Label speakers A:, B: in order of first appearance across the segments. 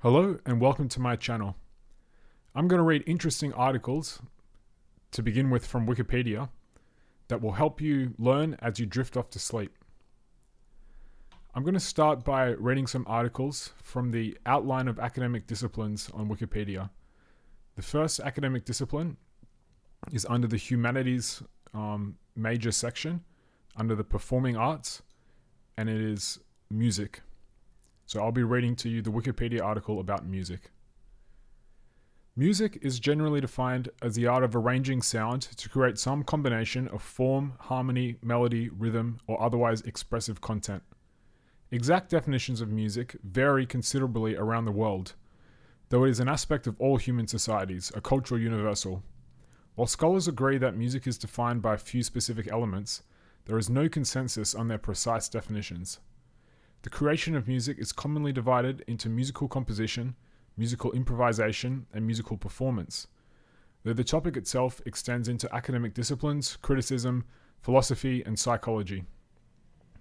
A: Hello and welcome to my channel. I'm going to read interesting articles to begin with from Wikipedia that will help you learn as you drift off to sleep. I'm going to start by reading some articles from the outline of academic disciplines on Wikipedia. The first academic discipline is under the humanities major section, under the performing arts, and it is music. So I'll be reading to you the Wikipedia article about music. Music is generally defined as the art of arranging sound to create some combination of form, harmony, melody, rhythm, or otherwise expressive content. Exact definitions of music vary considerably around the world, though it is an aspect of all human societies, a cultural universal. While scholars agree that music is defined by a few specific elements, there is no consensus on their precise definitions. The creation of music is commonly divided into musical composition, musical improvisation, and musical performance, though the topic itself extends into academic disciplines, criticism, philosophy, and psychology.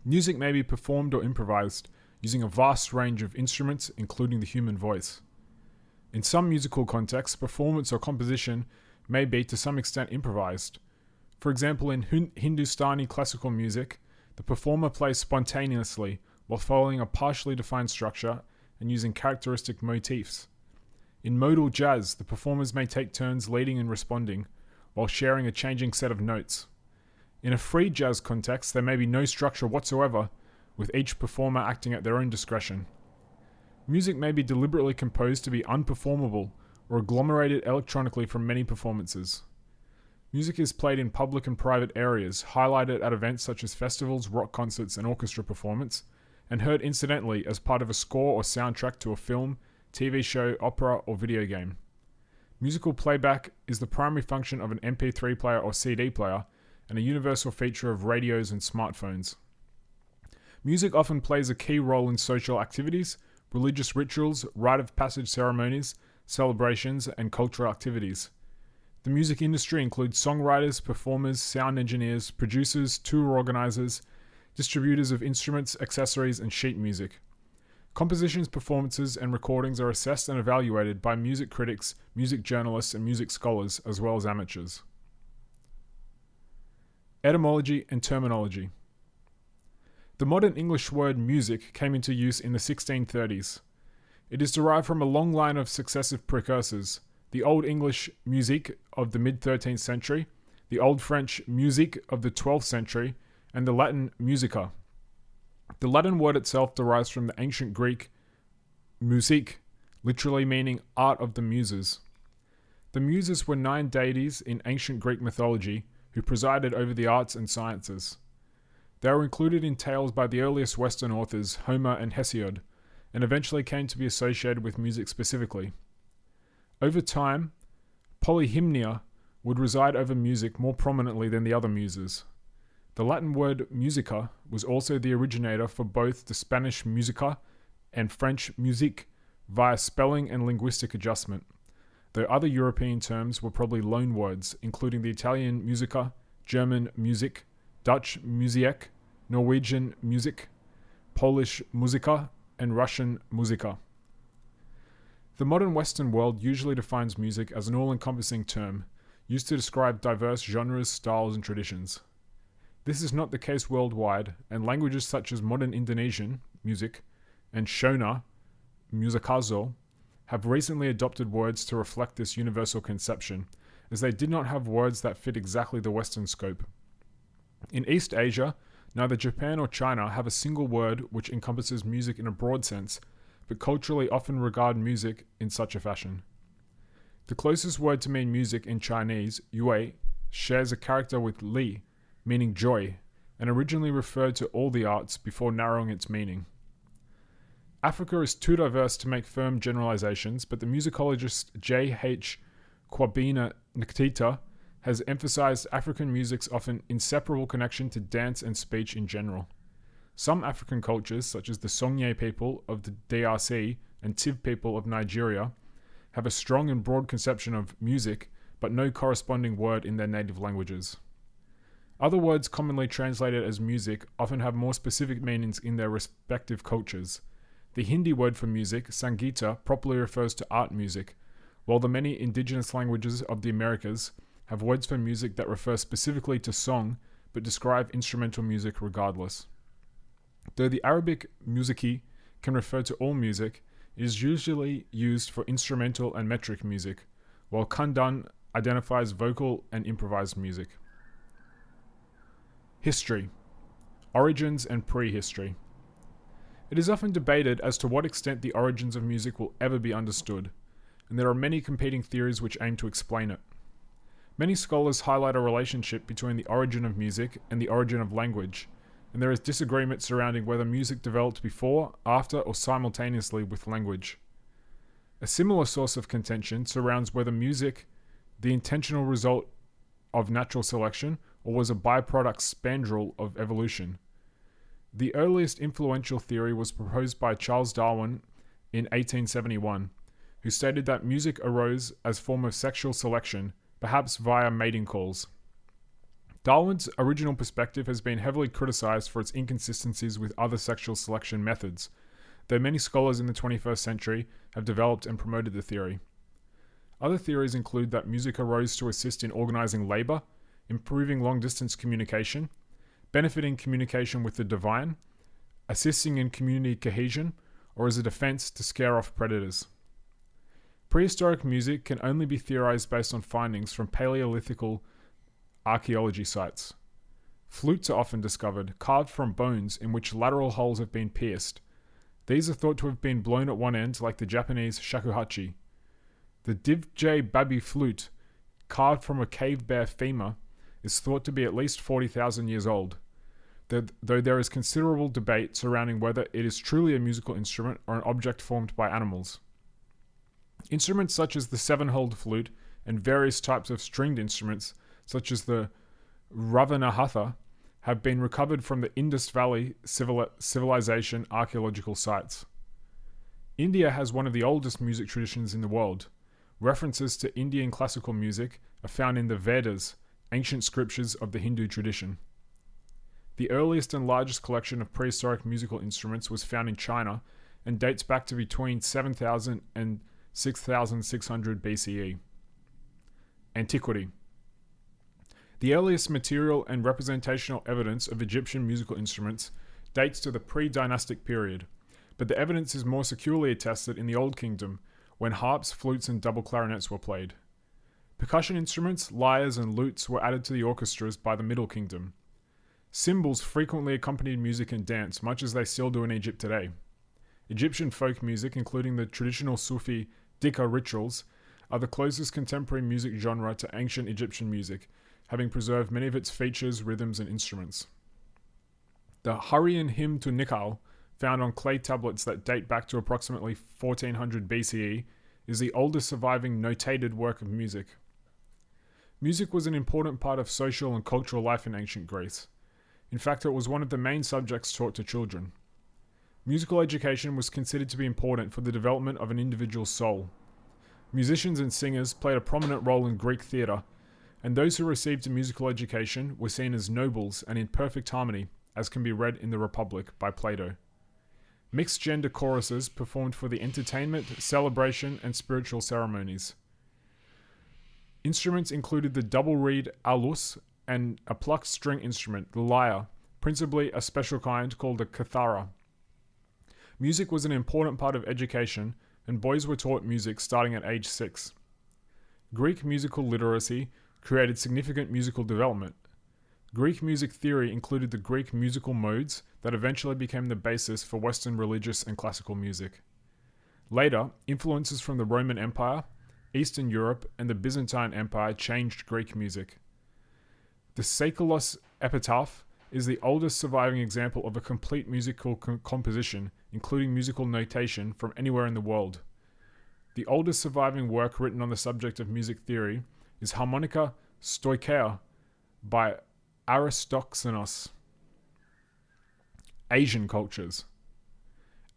A: Music may be performed or improvised using a vast range of instruments, including the human voice. In some musical contexts, performance or composition may be to some extent improvised. For example, in Hindustani classical music, the performer plays spontaneously while following a partially defined structure and using characteristic motifs. In modal jazz, the performers may take turns leading and responding, while sharing a changing set of notes. In a free jazz context, there may be no structure whatsoever, with each performer acting at their own discretion. Music may be deliberately composed to be unperformable or agglomerated electronically from many performances. Music is played in public and private areas, highlighted at events such as festivals, rock concerts, and orchestra performance, and heard incidentally as part of a score or soundtrack to a film, TV show, opera, or video game. Musical playback is the primary function of an MP3 player or CD player, and a universal feature of radios and smartphones. Music often plays a key role in social activities, religious rituals, rite of passage ceremonies, celebrations, and cultural activities. The music industry includes songwriters, performers, sound engineers, producers, tour organizers, distributors of instruments, accessories, and sheet music. Compositions, performances, and recordings are assessed and evaluated by music critics, music journalists, and music scholars, as well as amateurs. Etymology and terminology. The modern English word music came into use in the 1630s. It is derived from a long line of successive precursors: the Old English musique of the mid-13th century, the Old French musique of the 12th century, and the Latin musica. The Latin word itself derives from the ancient Greek musique, literally meaning art of the muses. The muses were 9 deities in ancient Greek mythology who presided over the arts and sciences. They were included in tales by the earliest Western authors, Homer and Hesiod, and eventually came to be associated with music specifically. Over time, polyhymnia would reside over music more prominently than the other muses. The Latin word musica was also the originator for both the Spanish musica and French musique via spelling and linguistic adjustment, though other European terms were probably loanwords, including the Italian musica, German Musik, Dutch Musiek, Norwegian Musik, Polish Muzika, and Russian Muzika. The modern Western world usually defines music as an all-encompassing term, used to describe diverse genres, styles, and traditions. This is not the case worldwide, and languages such as modern Indonesian, music, and Shona, musikazo, have recently adopted words to reflect this universal conception, as they did not have words that fit exactly the Western scope. In East Asia, neither Japan or China have a single word which encompasses music in a broad sense, but culturally often regard music in such a fashion. The closest word to mean music in Chinese, yue, shares a character with li, meaning joy, and originally referred to all the arts before narrowing its meaning. Africa is too diverse to make firm generalizations, but the musicologist J. H. Kwabena Nkita has emphasized African music's often inseparable connection to dance and speech in general. Some African cultures, such as the Songye people of the DRC and Tiv people of Nigeria, have a strong and broad conception of music, but no corresponding word in their native languages. Other words commonly translated as music often have more specific meanings in their respective cultures. The Hindi word for music, Sangita, properly refers to art music, while the many indigenous languages of the Americas have words for music that refer specifically to song but describe instrumental music regardless. Though the Arabic musiki can refer to all music, it is usually used for instrumental and metric music, while Kandan identifies vocal and improvised music. History. Origins and prehistory. It is often debated as to what extent the origins of music will ever be understood, and there are many competing theories which aim to explain it. Many scholars highlight a relationship between the origin of music and the origin of language, and there is disagreement surrounding whether music developed before, after, or simultaneously with language. A similar source of contention surrounds whether music, the intentional result of natural selection, or was a byproduct spandrel of evolution. The earliest influential theory was proposed by Charles Darwin in 1871, who stated that music arose as form of sexual selection, perhaps via mating calls. Darwin's original perspective has been heavily criticized for its inconsistencies with other sexual selection methods, though many scholars in the 21st century have developed and promoted the theory. Other theories include that music arose to assist in organizing labor, improving long-distance communication, benefiting communication with the divine, assisting in community cohesion, or as a defense to scare off predators. Prehistoric music can only be theorized based on findings from Paleolithical archaeology sites. Flutes are often discovered, carved from bones in which lateral holes have been pierced. These are thought to have been blown at one end like the Japanese shakuhachi. The Divjay Babi flute, carved from a cave bear femur, is thought to be at least 40,000 years old, though there is considerable debate surrounding whether it is truly a musical instrument or an object formed by animals. Instruments such as the seven-holed flute and various types of stringed instruments, such as the Ravanahatha, have been recovered from the Indus Valley civilization archaeological sites. India has one of the oldest music traditions in the world. References to Indian classical music are found in the Vedas, ancient scriptures of the Hindu tradition. The earliest and largest collection of prehistoric musical instruments was found in China and dates back to between 7000 and 6600 BCE. Antiquity. The earliest material and representational evidence of Egyptian musical instruments dates to the pre-dynastic period, but the evidence is more securely attested in the Old Kingdom, when harps, flutes, and double clarinets were played. Percussion instruments, lyres, and lutes were added to the orchestras by the Middle Kingdom. Cymbals frequently accompanied music and dance, much as they still do in Egypt today. Egyptian folk music, including the traditional Sufi Dikka rituals, are the closest contemporary music genre to ancient Egyptian music, having preserved many of its features, rhythms, and instruments. The Hurrian hymn to Nikal, found on clay tablets that date back to approximately 1400 BCE, is the oldest surviving notated work of music. Music was an important part of social and cultural life in ancient Greece. In fact, it was one of the main subjects taught to children. Musical education was considered to be important for the development of an individual's soul. Musicians and singers played a prominent role in Greek theatre, and those who received a musical education were seen as nobles and in perfect harmony, as can be read in the Republic by Plato. Mixed-gender choruses performed for the entertainment, celebration, and spiritual ceremonies. Instruments included the double-reed alus and a plucked string instrument, the lyre, principally a special kind called a kathara. Music was an important part of education, and boys were taught music starting at age 6. Greek musical literacy created significant musical development. Greek music theory included the Greek musical modes that eventually became the basis for Western religious and classical music. Later, influences from the Roman Empire, Eastern Europe, and the Byzantine Empire changed Greek music. The Seikilos epitaph is the oldest surviving example of a complete musical composition, including musical notation, from anywhere in the world. The oldest surviving work written on the subject of music theory is Harmonica Stoicheia by Aristoxenos. Asian cultures.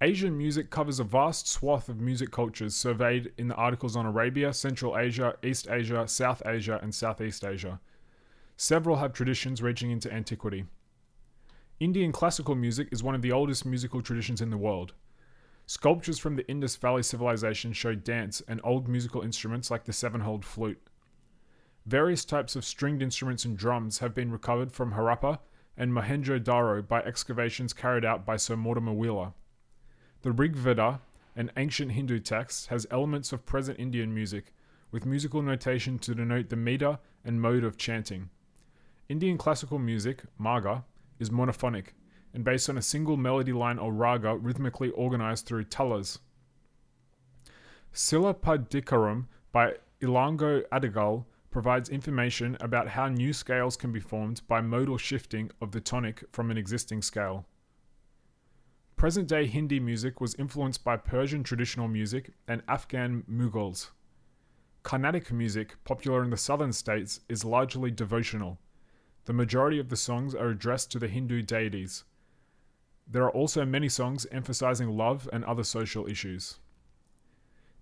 A: Asian music covers a vast swath of music cultures surveyed in the articles on Arabia, Central Asia, East Asia, South Asia, and Southeast Asia. Several have traditions reaching into antiquity. Indian classical music is one of the oldest musical traditions in the world. Sculptures from the Indus Valley civilization show dance and old musical instruments like the seven-holed flute. Various types of stringed instruments and drums have been recovered from Harappa and Mohenjo-Daro by excavations carried out by Sir Mortimer Wheeler. The Rig Veda, an ancient Hindu text, has elements of present Indian music, with musical notation to denote the meter and mode of chanting. Indian classical music, Marga, is monophonic and based on a single melody line or raga rhythmically organized through talas. Silapadikaram by Ilango Adigal provides information about how new scales can be formed by modal shifting of the tonic from an existing scale. Present-day Hindi music was influenced by Persian traditional music and Afghan Mughals. Carnatic music, popular in the southern states, is largely devotional. The majority of the songs are addressed to the Hindu deities. There are also many songs emphasizing love and other social issues.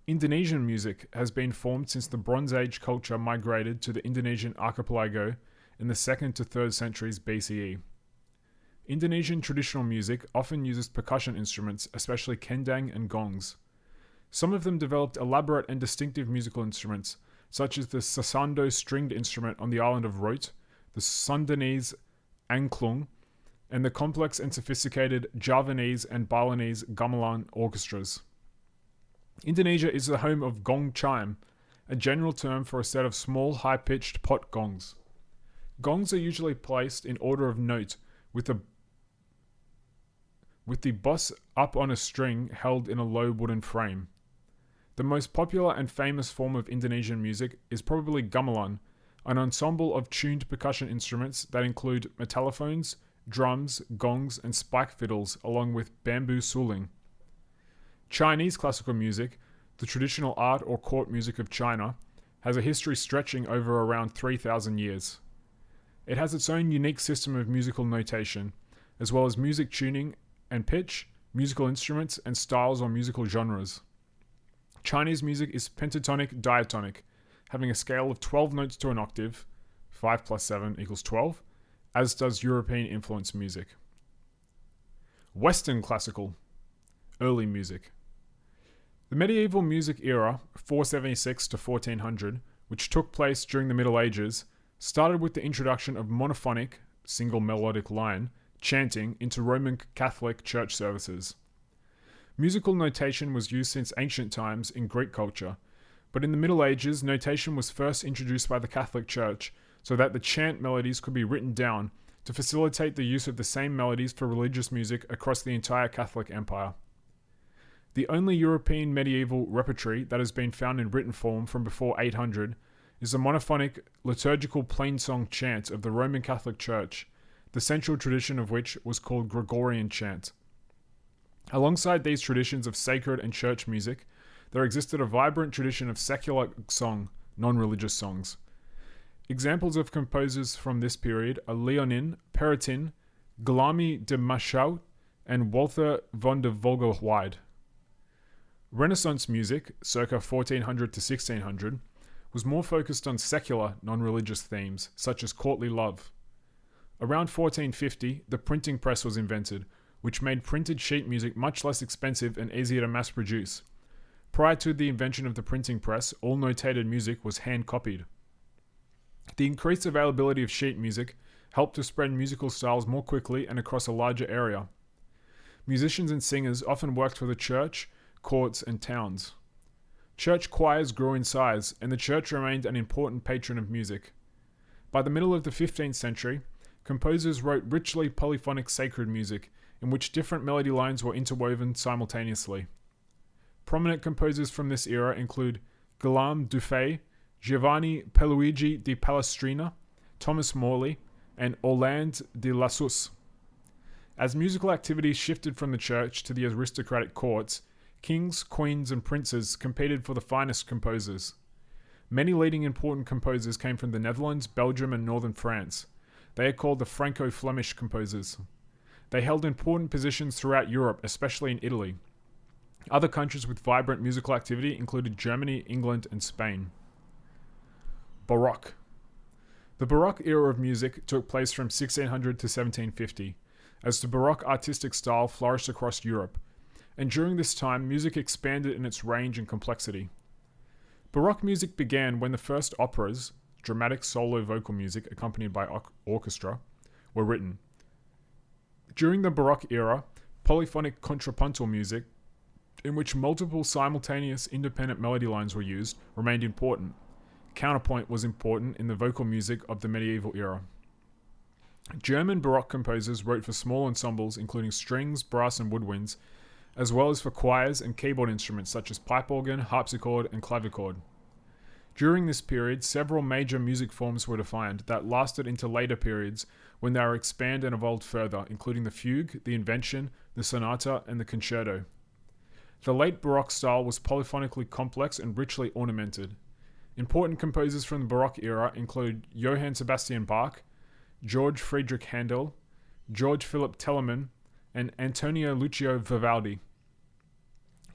A: Indonesian music has been formed since the Bronze Age culture migrated to the Indonesian archipelago in the 2nd to 3rd centuries BCE. Indonesian traditional music often uses percussion instruments, especially kendang and gongs. Some of them developed elaborate and distinctive musical instruments, such as the sasando stringed instrument on the island of Rote, the Sundanese angklung, and the complex and sophisticated Javanese and Balinese gamelan orchestras. Indonesia is the home of gong chime, a general term for a set of small, high-pitched pot gongs. Gongs are usually placed in order of note, with the boss up on a string held in a low wooden frame. The most popular and famous form of Indonesian music is probably gamelan, an ensemble of tuned percussion instruments that include metallophones, drums, gongs, and spike fiddles, along with bamboo suling. Chinese classical music, the traditional art or court music of China, has a history stretching over around 3,000 years. It has its own unique system of musical notation, as well as music tuning and pitch, musical instruments, and styles or musical genres. Chinese music is pentatonic diatonic, having a scale of 12 notes to an octave, 5 plus 7 equals 12, as does European influence music. Western classical, early music. The medieval music era, 476 to 1400, which took place during the Middle Ages, started with the introduction of monophonic, single melodic line, chanting into Roman Catholic church services. Musical notation was used since ancient times in Greek culture, but in the Middle Ages, notation was first introduced by the Catholic Church so that the chant melodies could be written down to facilitate the use of the same melodies for religious music across the entire Catholic Empire. The only European medieval repertory that has been found in written form from before 800 is the monophonic liturgical plainsong chant of the Roman Catholic Church, the central tradition of which was called Gregorian chant. Alongside these traditions of sacred and church music, there existed a vibrant tradition of secular song, non-religious songs. Examples of composers from this period are Leonin, Perotin, Guillaume de Machaut, and Walther von der Vogelweide. Renaissance music, circa 1400 to 1600, was more focused on secular, non-religious themes, such as courtly love. Around 1450, the printing press was invented, which made printed sheet music much less expensive and easier to mass produce. Prior to the invention of the printing press, all notated music was hand-copied. The increased availability of sheet music helped to spread musical styles more quickly and across a larger area. Musicians and singers often worked for the church, courts, and towns. Church choirs grew in size, and the church remained an important patron of music. By the middle of the 15th century, composers wrote richly polyphonic sacred music, in which different melody lines were interwoven simultaneously. Prominent composers from this era include Guillaume Dufay, Giovanni Pierluigi di Palestrina, Thomas Morley, and Orlando de Lassus. As musical activity shifted from the church to the aristocratic courts, kings, queens, and princes competed for the finest composers. Many leading important composers came from the Netherlands, Belgium, and northern France. They are called the Franco-Flemish composers. They held important positions throughout Europe, especially in Italy. Other countries with vibrant musical activity included Germany, England, and Spain. Baroque. The Baroque era of music took place from 1600 to 1750, as the Baroque artistic style flourished across Europe. and during this time, music expanded in its range and complexity. Baroque music began when the first operas, dramatic solo vocal music accompanied by orchestra, were written. During the Baroque era, polyphonic contrapuntal music, in which multiple simultaneous independent melody lines were used, remained important. Counterpoint was important in the vocal music of the medieval era. German Baroque composers wrote for small ensembles including strings, brass, and woodwinds, as well as for choirs and keyboard instruments such as pipe organ, harpsichord, and clavichord. During this period, several major music forms were defined that lasted into later periods when they were expanded and evolved further, including the fugue, the invention, the sonata, and the concerto. The late Baroque style was polyphonically complex and richly ornamented. Important composers from the Baroque era include Johann Sebastian Bach, George Friedrich Handel, George Philipp Telemann, and Antonio Lucio Vivaldi.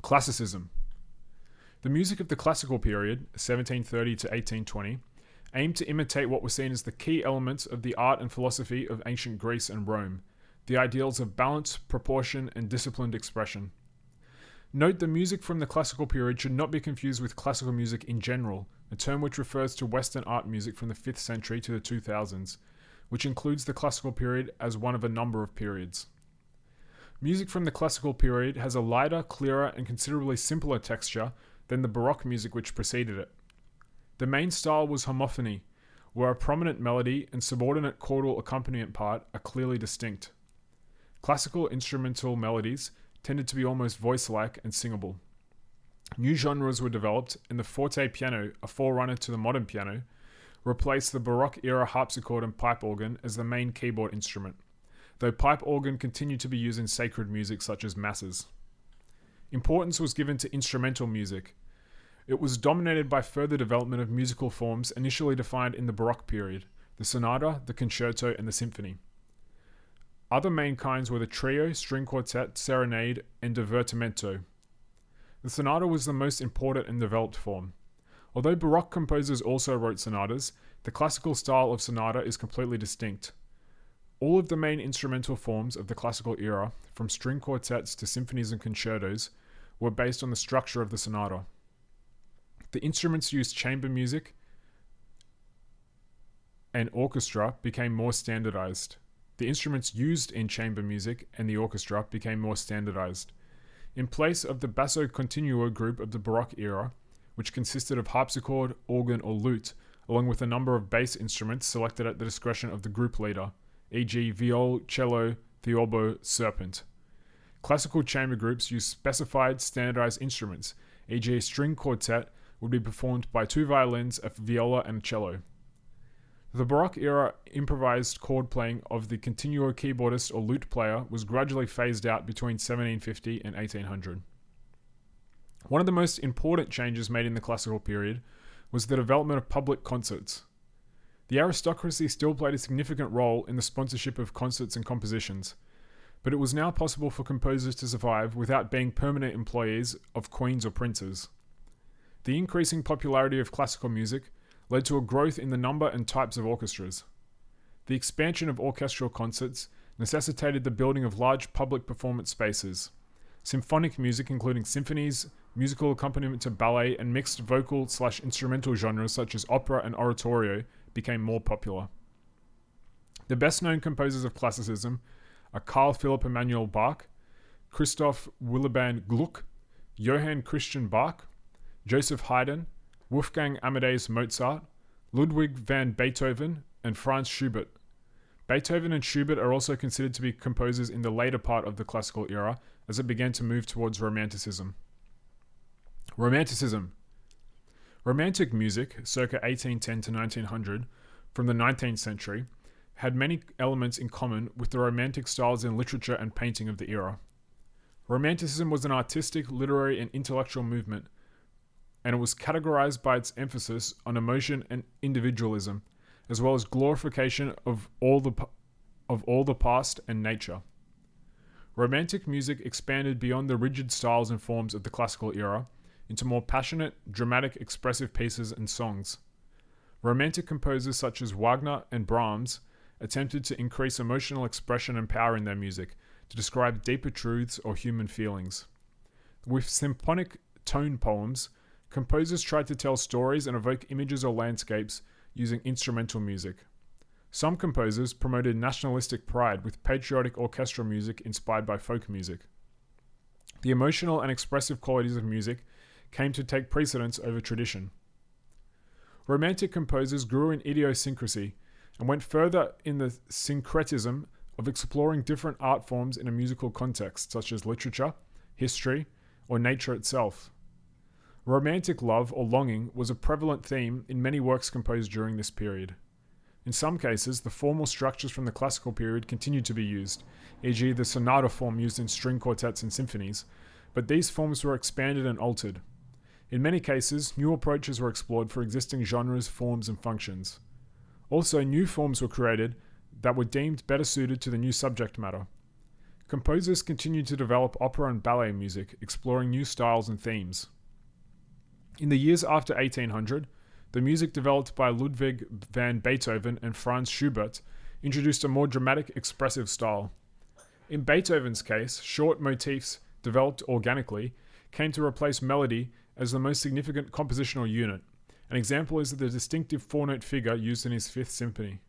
A: Classicism. The music of the classical period, 1730 to 1820, aimed to imitate what were seen as the key elements of the art and philosophy of ancient Greece and Rome, the ideals of balance, proportion, and disciplined expression. Note the music from the classical period should not be confused with classical music in general, a term which refers to Western art music from the 5th century to the 2000s, which includes the classical period as one of a number of periods. Music from the classical period has a lighter, clearer, and considerably simpler texture than the Baroque music which preceded it. The main style was homophony, where a prominent melody and subordinate chordal accompaniment part are clearly distinct. Classical instrumental melodies tended to be almost voice-like and singable. New genres were developed, and the forte piano, a forerunner to the modern piano, replaced the Baroque-era harpsichord and pipe organ as the main keyboard instrument, though pipe organ continued to be used in sacred music such as masses. Importance was given to instrumental music. It was dominated by further development of musical forms initially defined in the Baroque period, the sonata, the concerto, and the symphony. Other main kinds were the trio, string quartet, serenade, and divertimento. The sonata was the most important and developed form. Although Baroque composers also wrote sonatas, the classical style of sonata is completely distinct. All of the main instrumental forms of the classical era, from string quartets to symphonies and concertos, were based on the structure of the sonata. The instruments used chamber music and orchestra became more standardized. The instruments used in chamber music and the orchestra became more standardized. In place of the basso continuo group of the Baroque era, which consisted of harpsichord, organ, or lute, along with a number of bass instruments selected at the discretion of the group leader, e.g. viol, cello, theorbo, serpent. Classical chamber groups used specified standardized instruments, e.g. a string quartet would be performed by 2 violins, a viola, and a cello. The Baroque era improvised chord playing of the continuo keyboardist or lute player was gradually phased out between 1750 and 1800. One of the most important changes made in the classical period was the development of public concerts. The aristocracy still played a significant role in the sponsorship of concerts and compositions, but it was now possible for composers to survive without being permanent employees of queens or princes. The increasing popularity of classical music led to a growth in the number and types of orchestras. The expansion of orchestral concerts necessitated the building of large public performance spaces. Symphonic music, including symphonies, musical accompaniment to ballet, and mixed vocal/instrumental genres such as opera and oratorio, became more popular. The best-known composers of classicism are Carl Philipp Emanuel Bach, Christoph Willibald Gluck, Johann Christian Bach, Joseph Haydn, Wolfgang Amadeus Mozart, Ludwig van Beethoven, and Franz Schubert. Beethoven and Schubert are also considered to be composers in the later part of the classical era as it began to move towards Romanticism. Romanticism. Romantic music, circa 1810 to 1900, from the 19th century, had many elements in common with the Romantic styles in literature and painting of the era. Romanticism was an artistic, literary, and intellectual movement, and it was categorized by its emphasis on emotion and individualism, as well as glorification of all the past and nature. Romantic music expanded beyond the rigid styles and forms of the classical era into more passionate, dramatic, expressive pieces and songs. Romantic composers such as Wagner and Brahms attempted to increase emotional expression and power in their music to describe deeper truths or human feelings. With symphonic tone poems, composers tried to tell stories and evoke images or landscapes using instrumental music. Some composers promoted nationalistic pride with patriotic orchestral music inspired by folk music. The emotional and expressive qualities of music came to take precedence over tradition. Romantic composers grew in idiosyncrasy and went further in the syncretism of exploring different art forms in a musical context, such as literature, history, or nature itself. Romantic love or longing was a prevalent theme in many works composed during this period. In some cases, the formal structures from the classical period continued to be used, e.g. the sonata form used in string quartets and symphonies, but these forms were expanded and altered. In many cases, new approaches were explored for existing genres, forms, and functions. Also, new forms were created that were deemed better suited to the new subject matter. Composers continued to develop opera and ballet music, exploring new styles and themes. In the years after 1800, the music developed by Ludwig van Beethoven and Franz Schubert introduced a more dramatic, expressive style. In Beethoven's case, short motifs developed organically came to replace melody as the most significant compositional unit. An example is the distinctive four-note figure used in his Fifth Symphony.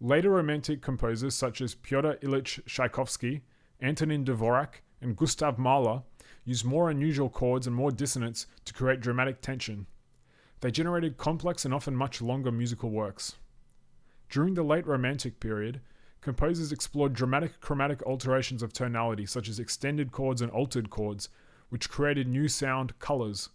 A: Later Romantic composers such as Pyotr Ilyich Tchaikovsky, Antonin Dvorak, and Gustav Mahler used more unusual chords and more dissonance to create dramatic tension. They generated complex and often much longer musical works. During the late Romantic period, composers explored dramatic chromatic alterations of tonality such as extended chords and altered chords, which created new sound colors.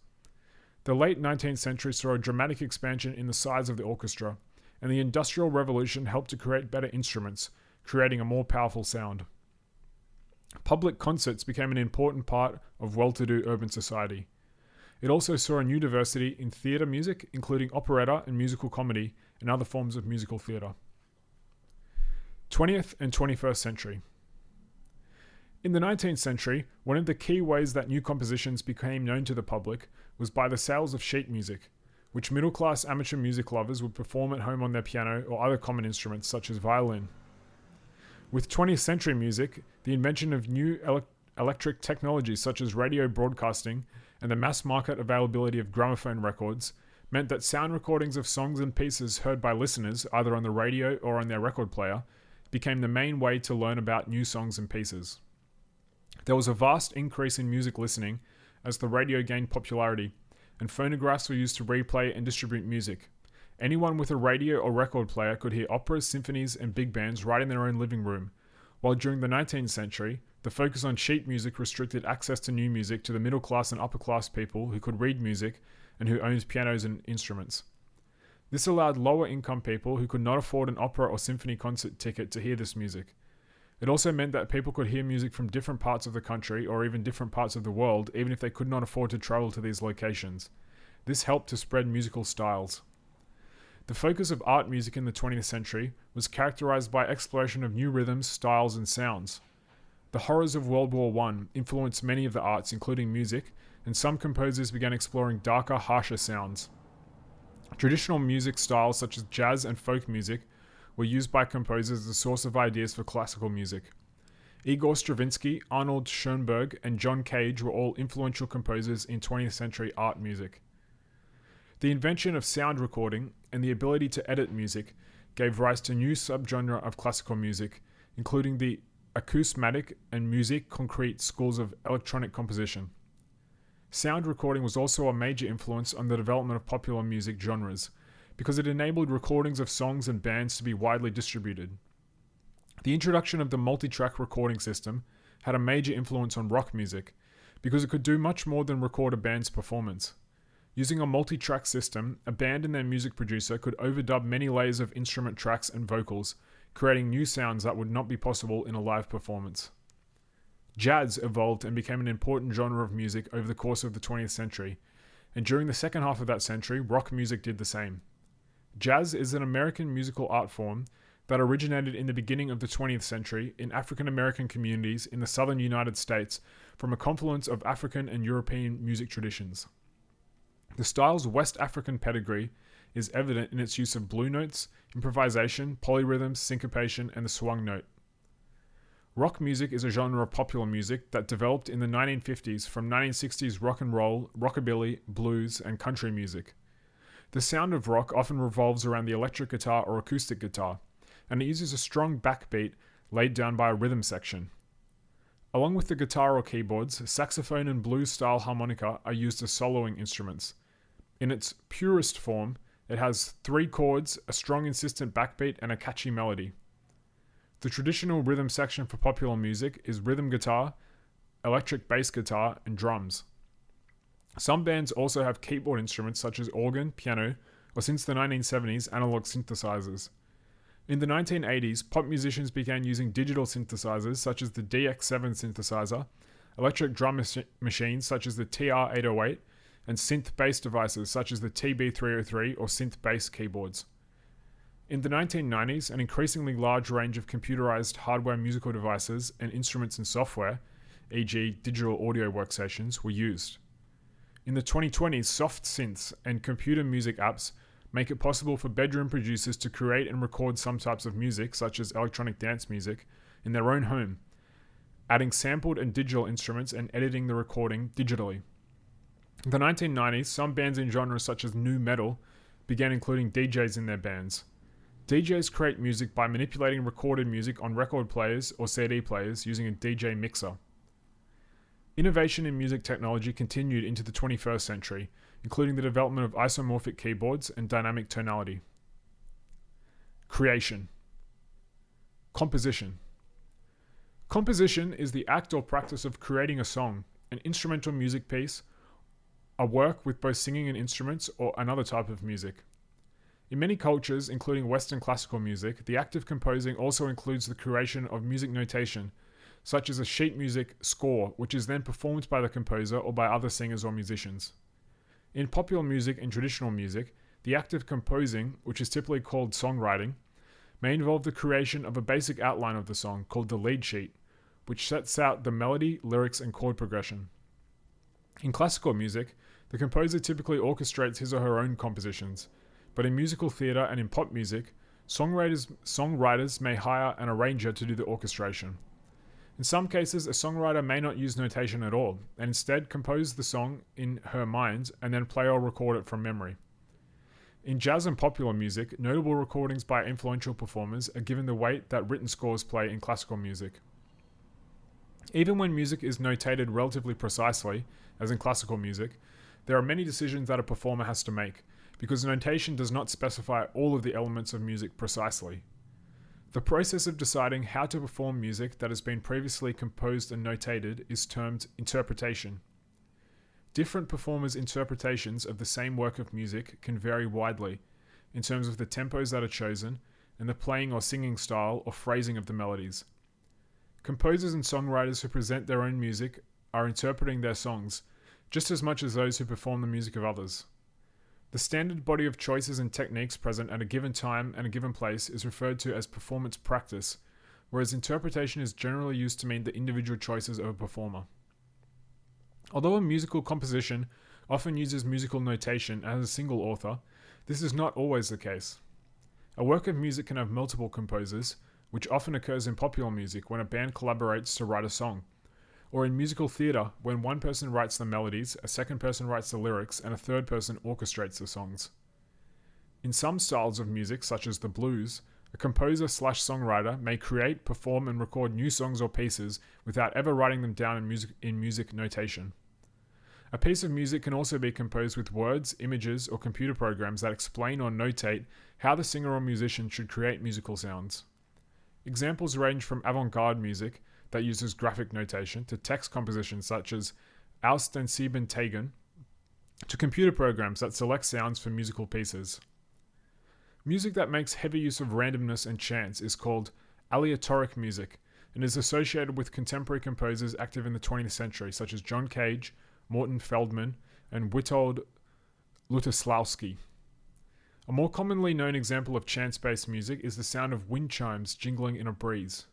A: The late 19th century saw a dramatic expansion in the size of the orchestra, and the Industrial Revolution helped to create better instruments, creating a more powerful sound. Public concerts became an important part of well-to-do urban society. It also saw a new diversity in theatre music, including operetta and musical comedy and other forms of musical theatre. 20th and 21st century. In the 19th century, one of the key ways that new compositions became known to the public was by the sales of sheet music, which middle-class amateur music lovers would perform at home on their piano or other common instruments such as violin. With 20th century music, the invention of new electric technologies such as radio broadcasting and the mass market availability of gramophone records meant that sound recordings of songs and pieces heard by listeners either on the radio or on their record player became the main way to learn about new songs and pieces. There was a vast increase in music listening as the radio gained popularity, and phonographs were used to replay and distribute music. Anyone with a radio or record player could hear operas, symphonies, and big bands right in their own living room, while during the 19th century, the focus on sheet music restricted access to new music to the middle class and upper class people who could read music and who owned pianos and instruments. This allowed lower income people who could not afford an opera or symphony concert ticket to hear this music. It also meant that people could hear music from different parts of the country or even different parts of the world, even if they could not afford to travel to these locations. This helped to spread musical styles. The focus of art music in the 20th century was characterized by exploration of new rhythms, styles, and sounds. The horrors of World War I influenced many of the arts, including music, and some composers began exploring darker, harsher sounds. Traditional music styles such as jazz and folk music were used by composers as a source of ideas for classical music. Igor Stravinsky, Arnold Schoenberg, and John Cage were all influential composers in 20th century art music. The invention of sound recording and the ability to edit music gave rise to new subgenre of classical music, including the acousmatic and musique concrète schools of electronic composition. Sound recording was also a major influence on the development of popular music genres, because it enabled recordings of songs and bands to be widely distributed. The introduction of the multi-track recording system had a major influence on rock music, because it could do much more than record a band's performance. Using a multi-track system, a band and their music producer could overdub many layers of instrument tracks and vocals, creating new sounds that would not be possible in a live performance. Jazz evolved and became an important genre of music over the course of the 20th century, and during the second half of that century, rock music did the same. Jazz is an American musical art form that originated in the beginning of the 20th century in African American communities in the southern United States from a confluence of African and European music traditions. The style's West African pedigree is evident in its use of blue notes, improvisation, polyrhythms, syncopation, and the swung note. Rock music is a genre of popular music that developed in the 1950s from 1960s rock and roll, rockabilly, blues, and country music. The sound of rock often revolves around the electric guitar or acoustic guitar, and it uses a strong backbeat laid down by a rhythm section. Along with the guitar or keyboards, saxophone and blues-style harmonica are used as soloing instruments. In its purest form, it has 3 chords, a strong insistent backbeat, and a catchy melody. The traditional rhythm section for popular music is rhythm guitar, electric bass guitar, and drums. Some bands also have keyboard instruments such as organ, piano, or since the 1970s, analog synthesizers. In the 1980s, pop musicians began using digital synthesizers such as the DX7 synthesizer, electric drum machines such as the TR-808, and synth bass devices such as the TB-303 or synth bass keyboards. In the 1990s, an increasingly large range of computerized hardware musical devices and instruments and software, e.g. digital audio workstations, were used. In the 2020s, soft synths and computer music apps make it possible for bedroom producers to create and record some types of music, such as electronic dance music, in their own home, adding sampled and digital instruments and editing the recording digitally. In the 1990s, some bands in genres such as nu metal began including DJs in their bands. DJs create music by manipulating recorded music on record players or CD players using a DJ mixer. Innovation in music technology continued into the 21st century, including the development of isomorphic keyboards and dynamic tonality. Creation. Composition. Composition is the act or practice of creating a song, an instrumental music piece, a work with both singing and instruments, or another type of music. In many cultures, including Western classical music, the act of composing also includes the creation of music notation, such as a sheet music score, which is then performed by the composer or by other singers or musicians. In popular music and traditional music, the act of composing, which is typically called songwriting, may involve the creation of a basic outline of the song called the lead sheet, which sets out the melody, lyrics, and chord progression. In classical music, the composer typically orchestrates his or her own compositions, but in musical theatre and in pop music, songwriters may hire an arranger to do the orchestration. In some cases, a songwriter may not use notation at all, and instead compose the song in her mind and then play or record it from memory. In jazz and popular music, notable recordings by influential performers are given the weight that written scores play in classical music. Even when music is notated relatively precisely, as in classical music, there are many decisions that a performer has to make, because notation does not specify all of the elements of music precisely. The process of deciding how to perform music that has been previously composed and notated is termed interpretation. Different performers' interpretations of the same work of music can vary widely in terms of the tempos that are chosen and the playing or singing style or phrasing of the melodies. Composers and songwriters who present their own music are interpreting their songs just as much as those who perform the music of others. The standard body of choices and techniques present at a given time and a given place is referred to as performance practice, whereas interpretation is generally used to mean the individual choices of a performer. Although a musical composition often uses musical notation as a single author, this is not always the case. A work of music can have multiple composers, which often occurs in popular music when a band collaborates to write a song, or in musical theatre when one person writes the melodies, a second person writes the lyrics, and a third person orchestrates the songs. In some styles of music, such as the blues, a composer/songwriter may create, perform, and record new songs or pieces without ever writing them down in music notation. A piece of music can also be composed with words, images, or computer programs that explain or notate how the singer or musician should create musical sounds. Examples range from avant-garde music that uses graphic notation to text compositions such as Aus den Sieben Tagen to computer programs that select sounds for musical pieces. Music that makes heavy use of randomness and chance is called aleatoric music and is associated with contemporary composers active in the 20th century such as John Cage, Morton Feldman, and Witold Lutosławski. A more commonly known example of chance-based music is the sound of wind chimes jingling in a breeze.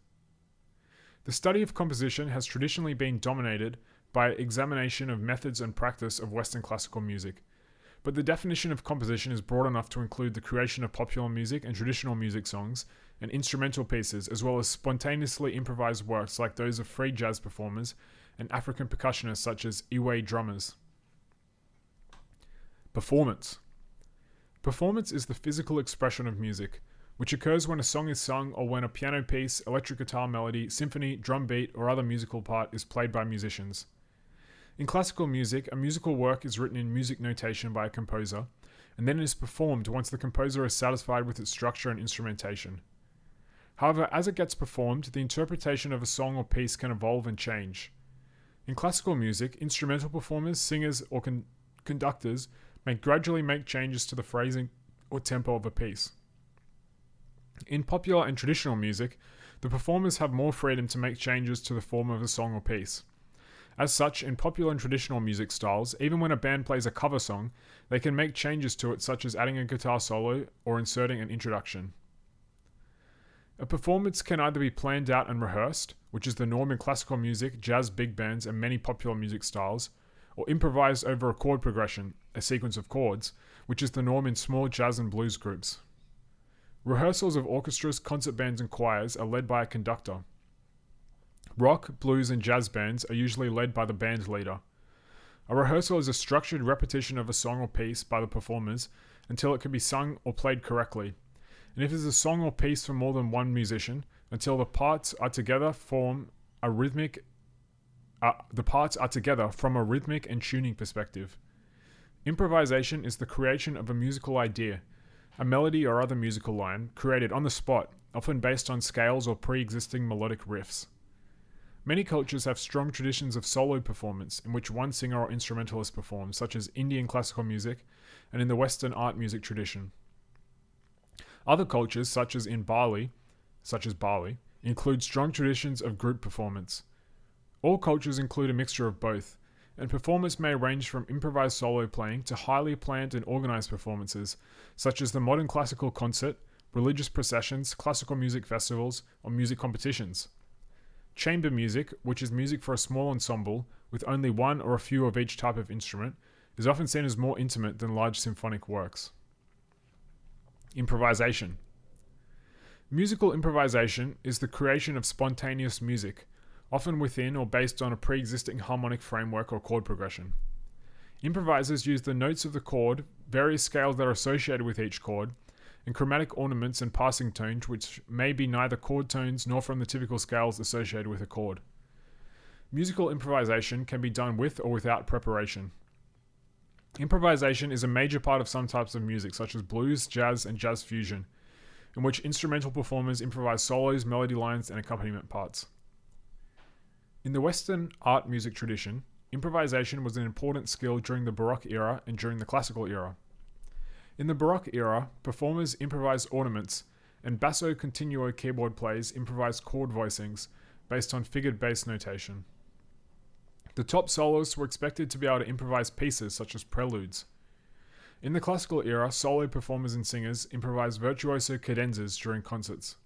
A: The study of composition has traditionally been dominated by examination of methods and practice of Western classical music, but the definition of composition is broad enough to include the creation of popular music and traditional music songs and instrumental pieces, as well as spontaneously improvised works like those of free jazz performers and African percussionists such as Iwe drummers. Performance. Performance is the physical expression of music, which occurs when a song is sung or when a piano piece, electric guitar melody, symphony, drum beat, or other musical part is played by musicians. In classical music, a musical work is written in music notation by a composer, and then it is performed once the composer is satisfied with its structure and instrumentation. However, as it gets performed, the interpretation of a song or piece can evolve and change. In classical music, instrumental performers, singers, or conductors may gradually make changes to the phrasing or tempo of a piece. In popular and traditional music, the performers have more freedom to make changes to the form of a song or piece. As such, in popular and traditional music styles, even when a band plays a cover song, they can make changes to it, such as adding a guitar solo or inserting an introduction. A performance can either be planned out and rehearsed, which is the norm in classical music, jazz, big bands, and many popular music styles, or improvised over a chord progression, a sequence of chords, which is the norm in small jazz and blues groups. Rehearsals of orchestras, concert bands, and choirs are led by a conductor. Rock, blues, and jazz bands are usually led by the band leader. A rehearsal is a structured repetition of a song or piece by the performers until it can be sung or played correctly, and if it is a song or piece for more than one musician, until the parts are together from a rhythmic and tuning perspective. Improvisation is the creation of a musical idea, a melody or other musical line, created on the spot, often based on scales or pre-existing melodic riffs. Many cultures have strong traditions of solo performance in which one singer or instrumentalist performs, such as Indian classical music and in the Western art music tradition. Other cultures, such as Bali, include strong traditions of group performance. All cultures include a mixture of both, and performance may range from improvised solo playing to highly planned and organized performances, such as the modern classical concert, religious processions, classical music festivals, or music competitions. Chamber music, which is music for a small ensemble with only one or a few of each type of instrument, is often seen as more intimate than large symphonic works. Improvisation. Musical improvisation is the creation of spontaneous music, often within or based on a pre-existing harmonic framework or chord progression. Improvisers use the notes of the chord, various scales that are associated with each chord, and chromatic ornaments and passing tones which may be neither chord tones nor from the typical scales associated with a chord. Musical improvisation can be done with or without preparation. Improvisation is a major part of some types of music, such as blues, jazz, and jazz fusion, in which instrumental performers improvise solos, melody lines, and accompaniment parts. In the Western art music tradition, improvisation was an important skill during the Baroque era and during the Classical era. In the Baroque era, performers improvised ornaments, and basso continuo keyboard players improvised chord voicings based on figured bass notation. The top soloists were expected to be able to improvise pieces such as preludes. In the Classical era, solo performers and singers improvised virtuoso cadenzas during concerts.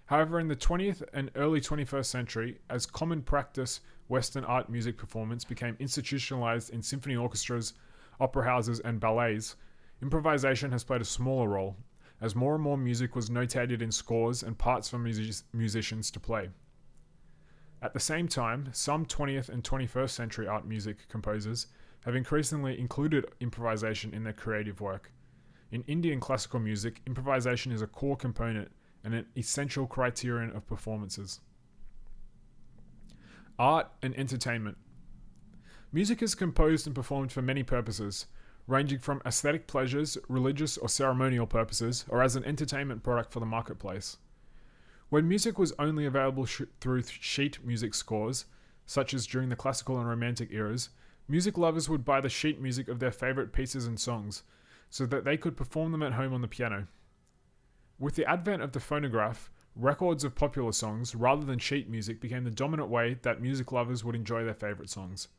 A: However, in the 20th and early 21st century, as common practice, Western art music performance became institutionalized in symphony orchestras, opera houses, and ballets, improvisation has played a smaller role, as more and more music was notated in scores and parts for musicians to play. At the same time, some 20th and 21st century art music composers have increasingly included improvisation in their creative work. In Indian classical music, improvisation is a core component and an essential criterion of performances. Art and entertainment. Music is composed and performed for many purposes, ranging from aesthetic pleasures, religious or ceremonial purposes, or as an entertainment product for the marketplace. When music was only available through sheet music scores, such as during the classical and romantic eras, music lovers would buy the sheet music of their favorite pieces and songs, so that they could perform them at home on the piano. With the advent of the phonograph, records of popular songs, rather than sheet music, became the dominant way that music lovers would enjoy their favorite songs.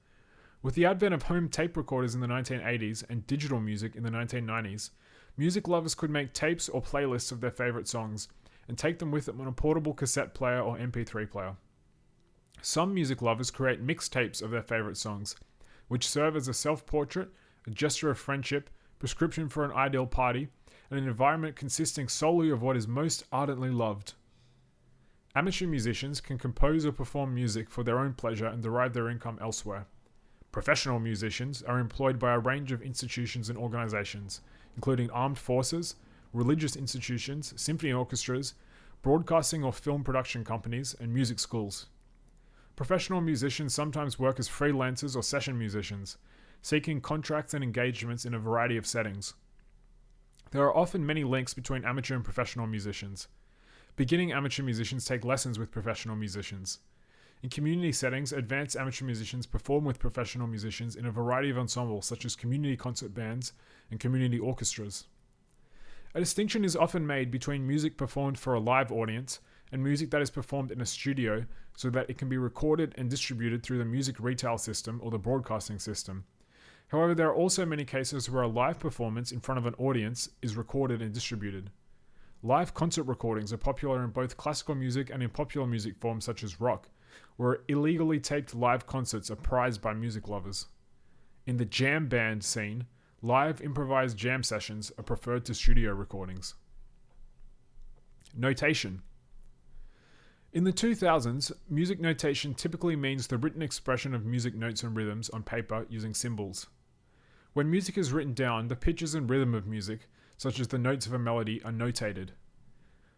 A: With the advent of home tape recorders in the 1980s and digital music in the 1990s, music lovers could make tapes or playlists of their favorite songs and take them with them on a portable cassette player or MP3 player. Some music lovers create mixtapes of their favorite songs, which serve as a self-portrait a gesture of friendship, prescription for an ideal party, and an environment consisting solely of what is most ardently loved. Amateur musicians can compose or perform music for their own pleasure and derive their income elsewhere. Professional musicians are employed by a range of institutions and organizations, including armed forces, religious institutions, symphony orchestras, broadcasting or film production companies, and music schools. Professional musicians sometimes work as freelancers or session musicians, seeking contracts and engagements in a variety of settings. There are often many links between amateur and professional musicians. Beginning amateur musicians take lessons with professional musicians. In community settings, advanced amateur musicians perform with professional musicians in a variety of ensembles such as community concert bands and community orchestras. A distinction is often made between music performed for a live audience and music that is performed in a studio so that it can be recorded and distributed through the music retail system or the broadcasting system. However, there are also many cases where a live performance in front of an audience is recorded and distributed. Live concert recordings are popular in both classical music and in popular music forms such as rock, where illegally taped live concerts are prized by music lovers. In the jam band scene, live improvised jam sessions are preferred to studio recordings. Notation. In the 2000s, music notation typically means the written expression of music notes and rhythms on paper using symbols. When music is written down, the pitches and rhythm of music, such as the notes of a melody, are notated.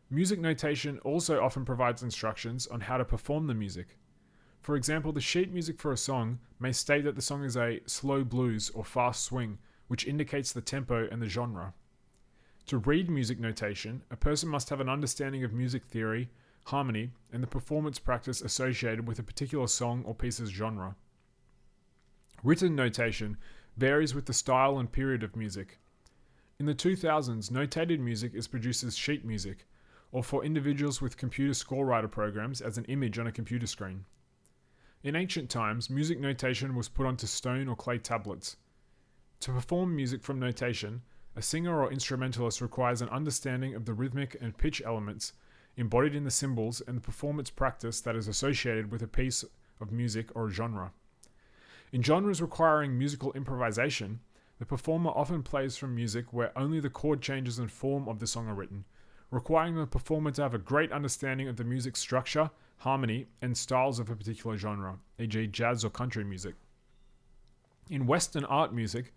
A: Music notation also often provides instructions on how to perform the music. For example, the sheet music for a song may state that the song is a slow blues or fast swing, which indicates the tempo and the genre. To read music notation, a person must have an understanding of music theory, harmony, and the performance practice associated with a particular song or piece's genre. Written notation varies with the style and period of music. In the 2000s, notated music is produced as sheet music, or for individuals with computer score writer programs as an image on a computer screen. In ancient times, music notation was put onto stone or clay tablets. To perform music from notation, a singer or instrumentalist requires an understanding of the rhythmic and pitch elements embodied in the symbols and the performance practice that is associated with a piece of music or a genre. In genres requiring musical improvisation, the performer often plays from music where only the chord changes and form of the song are written, requiring the performer to have a great understanding of the music structure, harmony, and styles of a particular genre, e.g. jazz or country music. In Western art music,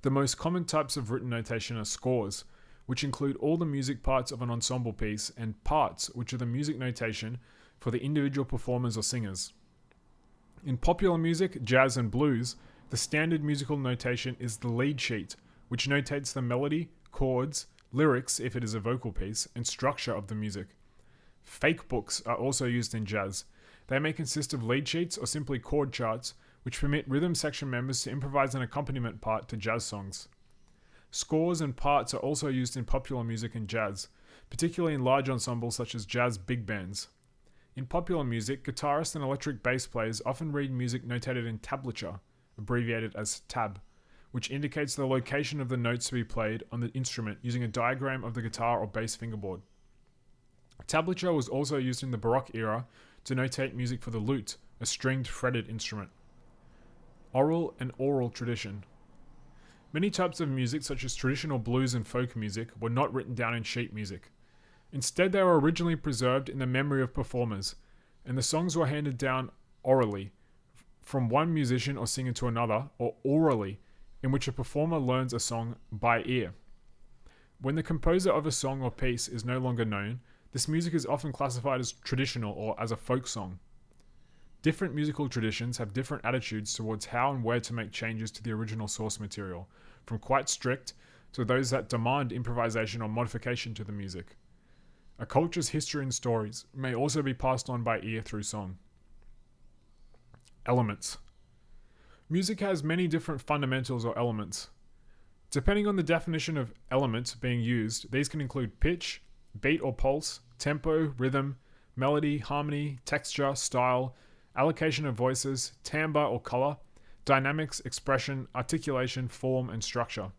A: the most common types of written notation are scores, which include all the music parts of an ensemble piece, and parts, which are the music notation for the individual performers or singers. In popular music, jazz and blues, the standard musical notation is the lead sheet, which notates the melody, chords, lyrics if it is a vocal piece, and structure of the music. Fake books are also used in jazz. They may consist of lead sheets or simply chord charts, which permit rhythm section members to improvise an accompaniment part to jazz songs. Scores and parts are also used in popular music and jazz, particularly in large ensembles such as jazz big bands. In popular music, guitarists and electric bass players often read music notated in tablature, abbreviated as tab, which indicates the location of the notes to be played on the instrument using a diagram of the guitar or bass fingerboard. Tablature was also used in the Baroque era to notate music for the lute, a stringed fretted instrument. Oral and oral tradition. Many types of music, such as traditional blues and folk music, were not written down in sheet music. Instead, they were originally preserved in the memory of performers, and the songs were handed down orally, from one musician or singer to another, or orally, in which a performer learns a song by ear. When the composer of a song or piece is no longer known, this music is often classified as traditional or as a folk song. Different musical traditions have different attitudes towards how and where to make changes to the original source material, from quite strict to those that demand improvisation or modification to the music. A culture's history and stories may also be passed on by ear through song. Elements. Music has many different fundamentals or elements. Depending on the definition of element being used, these can include pitch, beat or pulse, tempo, rhythm, melody, harmony, texture, style, allocation of voices, timbre or color, dynamics, expression, articulation, form, and structure.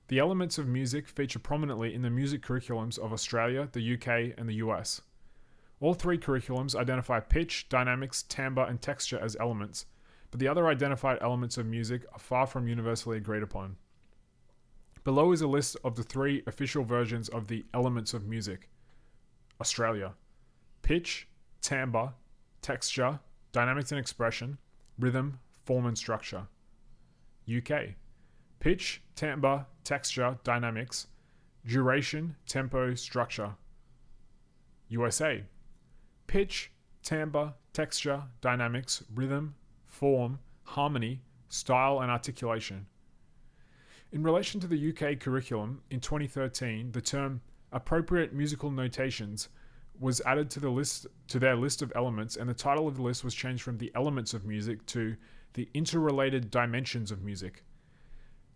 A: The elements of music feature prominently in the music curriculums of Australia, the UK, and the US. All three curriculums identify pitch, dynamics, timbre, and texture as elements, but the other identified elements of music are far from universally agreed upon. Below is a list of the 3 official versions of the elements of music. Australia: pitch, timbre, texture, dynamics and expression, rhythm, form and structure. UK: pitch, timbre, texture, dynamics, duration, tempo, structure. USA: pitch, timbre, texture, dynamics, rhythm, form, harmony, style and articulation. In relation to the UK curriculum, in 2013, the term appropriate musical notations was added to their list of elements, and the title of the list was changed from the elements of music to the interrelated dimensions of music.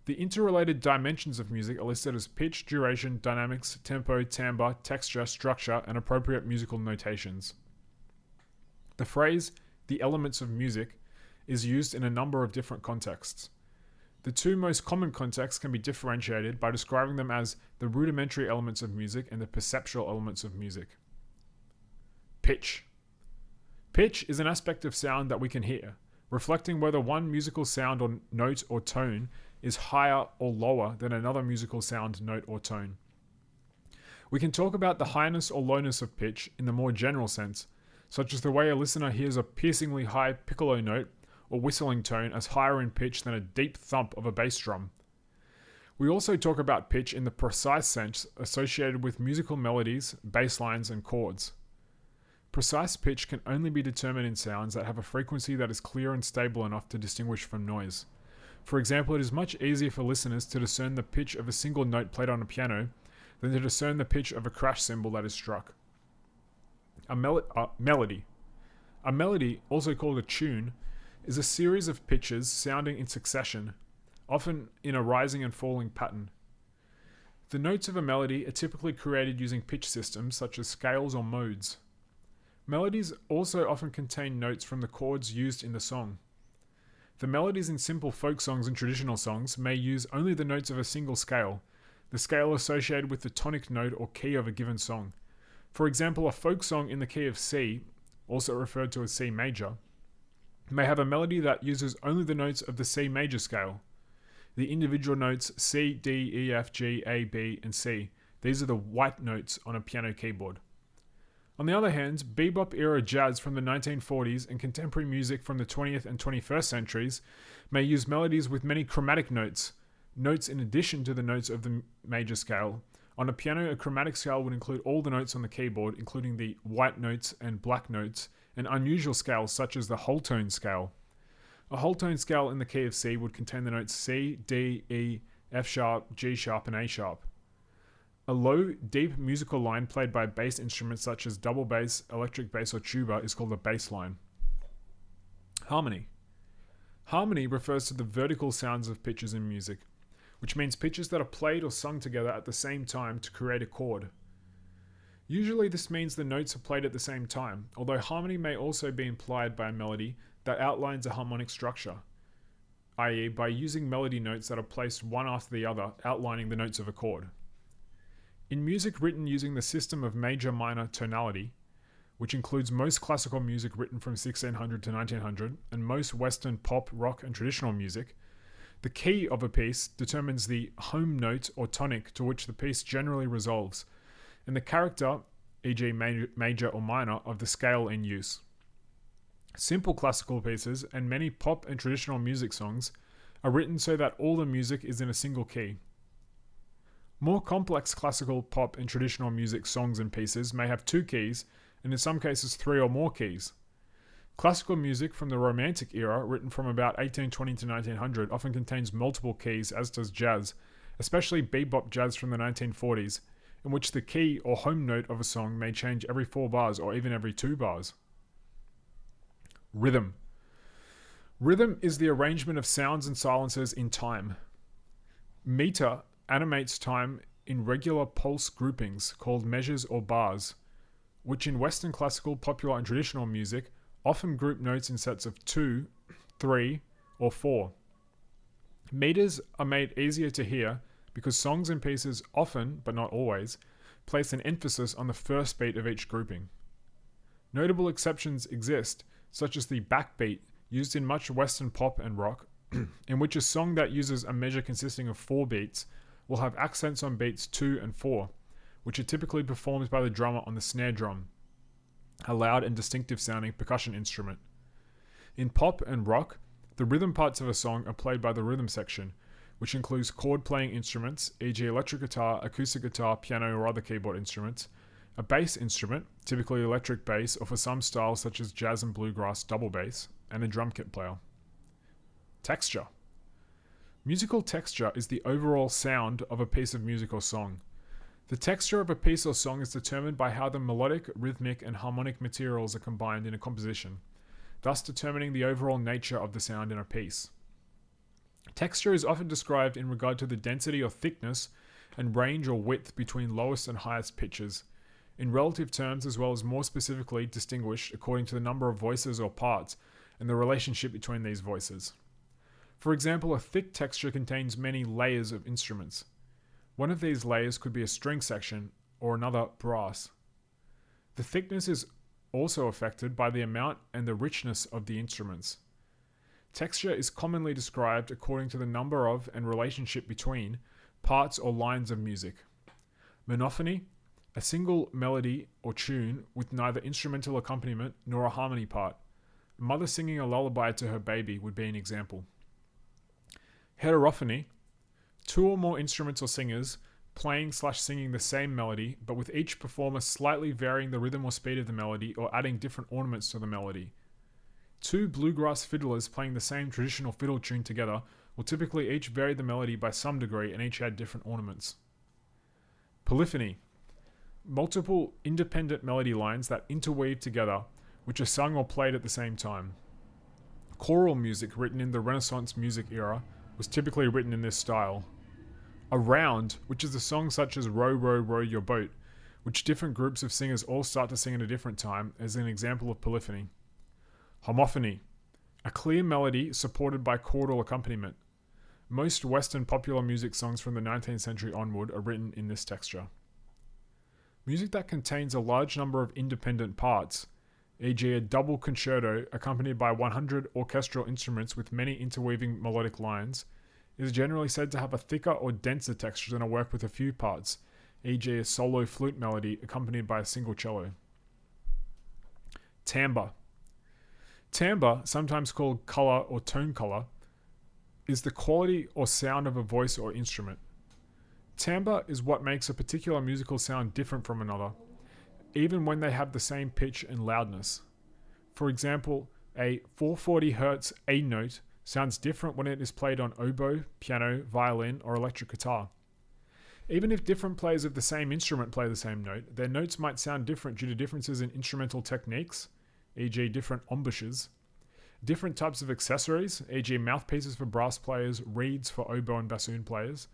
A: The interrelated dimensions of music are listed as pitch, duration, dynamics, tempo, timbre, texture, structure, and appropriate musical notations. The phrase, the elements of music, is used in a number of different contexts. The 2 most common contexts can be differentiated by describing them as the rudimentary elements of music and the perceptual elements of music. Pitch. Pitch is an aspect of sound that we can hear, reflecting whether one musical sound or note or tone is higher or lower than another musical sound, note, or tone. We can talk about the highness or lowness of pitch in the more general sense, such as the way a listener hears a piercingly high piccolo note or whistling tone as higher in pitch than a deep thump of a bass drum. We also talk about pitch in the precise sense associated with musical melodies, bass lines, and chords. Precise pitch can only be determined in sounds that have a frequency that is clear and stable enough to distinguish from noise. For example, it is much easier for listeners to discern the pitch of a single note played on a piano than to discern the pitch of a crash cymbal that is struck. Melody. A melody, also called a tune, is a series of pitches sounding in succession, often in a rising and falling pattern. The notes of a melody are typically created using pitch systems such as scales or modes. Melodies also often contain notes from the chords used in the song. The melodies in simple folk songs and traditional songs may use only the notes of a single scale, the scale associated with the tonic note or key of a given song. For example, a folk song in the key of C, also referred to as C major, may have a melody that uses only the notes of the C major scale. The individual notes C, D, E, F, G, A, B, and C. These are the white notes on a piano keyboard. On the other hand, bebop-era jazz from the 1940s and contemporary music from the 20th and 21st centuries may use melodies with many chromatic notes, notes in addition to the notes of the major scale. On a piano, a chromatic scale would include all the notes on the keyboard, including the white notes and black notes, and unusual scales such as the whole tone scale. A whole tone scale in the key of C would contain the notes C, D, E, F sharp, G sharp, and A sharp. A low, deep musical line played by bass instruments such as double bass, electric bass, or tuba is called a bass line. Harmony. Harmony refers to the vertical sounds of pitches in music, which means pitches that are played or sung together at the same time to create a chord. Usually this means the notes are played at the same time, although harmony may also be implied by a melody that outlines a harmonic structure, i.e. by using melody notes that are placed one after the other, outlining the notes of a chord. In music written using the system of major-minor tonality, which includes most classical music written from 1600 to 1900 and most Western pop, rock, and traditional music, the key of a piece determines the home note or tonic to which the piece generally resolves, and the character, e.g. major or minor, of the scale in use. Simple classical pieces and many pop and traditional music songs are written so that all the music is in a single key. More complex classical, pop, and traditional music songs and pieces may have 2 keys, and in some cases 3 or more keys. Classical music from the Romantic era, written from about 1820 to 1900, often contains multiple keys, as does jazz, especially bebop jazz from the 1940s, in which the key or home note of a song may change every 4 bars or even every 2 bars. Rhythm. Rhythm is the arrangement of sounds and silences in time. Meter animates time in regular pulse groupings called measures or bars, which in Western classical, popular, and traditional music often group notes in sets of 2, 3, or 4. Meters are made easier to hear because songs and pieces often, but not always, place an emphasis on the first beat of each grouping. Notable exceptions exist, such as the backbeat used in much Western pop and rock, in which a song that uses a measure consisting of 4 beats will have accents on beats 2 and 4, which are typically performed by the drummer on the snare drum, a loud and distinctive sounding percussion instrument. In pop and rock, the rhythm parts of a song are played by the rhythm section, which includes chord playing instruments, e.g. electric guitar, acoustic guitar, piano or other keyboard instruments, a bass instrument, typically electric bass or for some styles such as jazz and bluegrass, double bass, and a drum kit player. Texture. Musical texture is the overall sound of a piece of music or song. The texture of a piece or song is determined by how the melodic, rhythmic, and harmonic materials are combined in a composition, thus determining the overall nature of the sound in a piece. Texture is often described in regard to the density or thickness and range or width between lowest and highest pitches, in relative terms as well as more specifically distinguished according to the number of voices or parts and the relationship between these voices. For example, a thick texture contains many layers of instruments. One of these layers could be a string section or another brass. The thickness is also affected by the amount and the richness of the instruments. Texture is commonly described according to the number of and relationship between parts or lines of music. Monophony, a single melody or tune with neither instrumental accompaniment nor a harmony part. A mother singing a lullaby to her baby would be an example. Heterophony, 2 or more instruments or singers playing/singing the same melody, but with each performer slightly varying the rhythm or speed of the melody or adding different ornaments to the melody. 2 bluegrass fiddlers playing the same traditional fiddle tune together will typically each vary the melody by some degree and each add different ornaments. Polyphony, multiple independent melody lines that interweave together, which are sung or played at the same time. Choral music written in the Renaissance music era was typically written in this style. A round, which is a song such as Row, Row, Row Your Boat, which different groups of singers all start to sing at a different time, is an example of polyphony. Homophony, a clear melody supported by chordal accompaniment. Most Western popular music songs from the 19th century onward are written in this texture. Music that contains a large number of independent parts, e.g. a double concerto accompanied by 100 orchestral instruments with many interweaving melodic lines, is generally said to have a thicker or denser texture than a work with a few parts, e.g. a solo flute melody accompanied by a single cello. Timbre. Timbre, sometimes called color or tone color, is the quality or sound of a voice or instrument. Timbre is what makes a particular musical sound different from another, even when they have the same pitch and loudness. For example, a 440 Hz A note sounds different when it is played on oboe, piano, violin, or electric guitar. Even if different players of the same instrument play the same note, their notes might sound different due to differences in instrumental techniques, e.g. different embouches, different types of accessories, e.g. mouthpieces for brass players, reeds for oboe and bassoon players,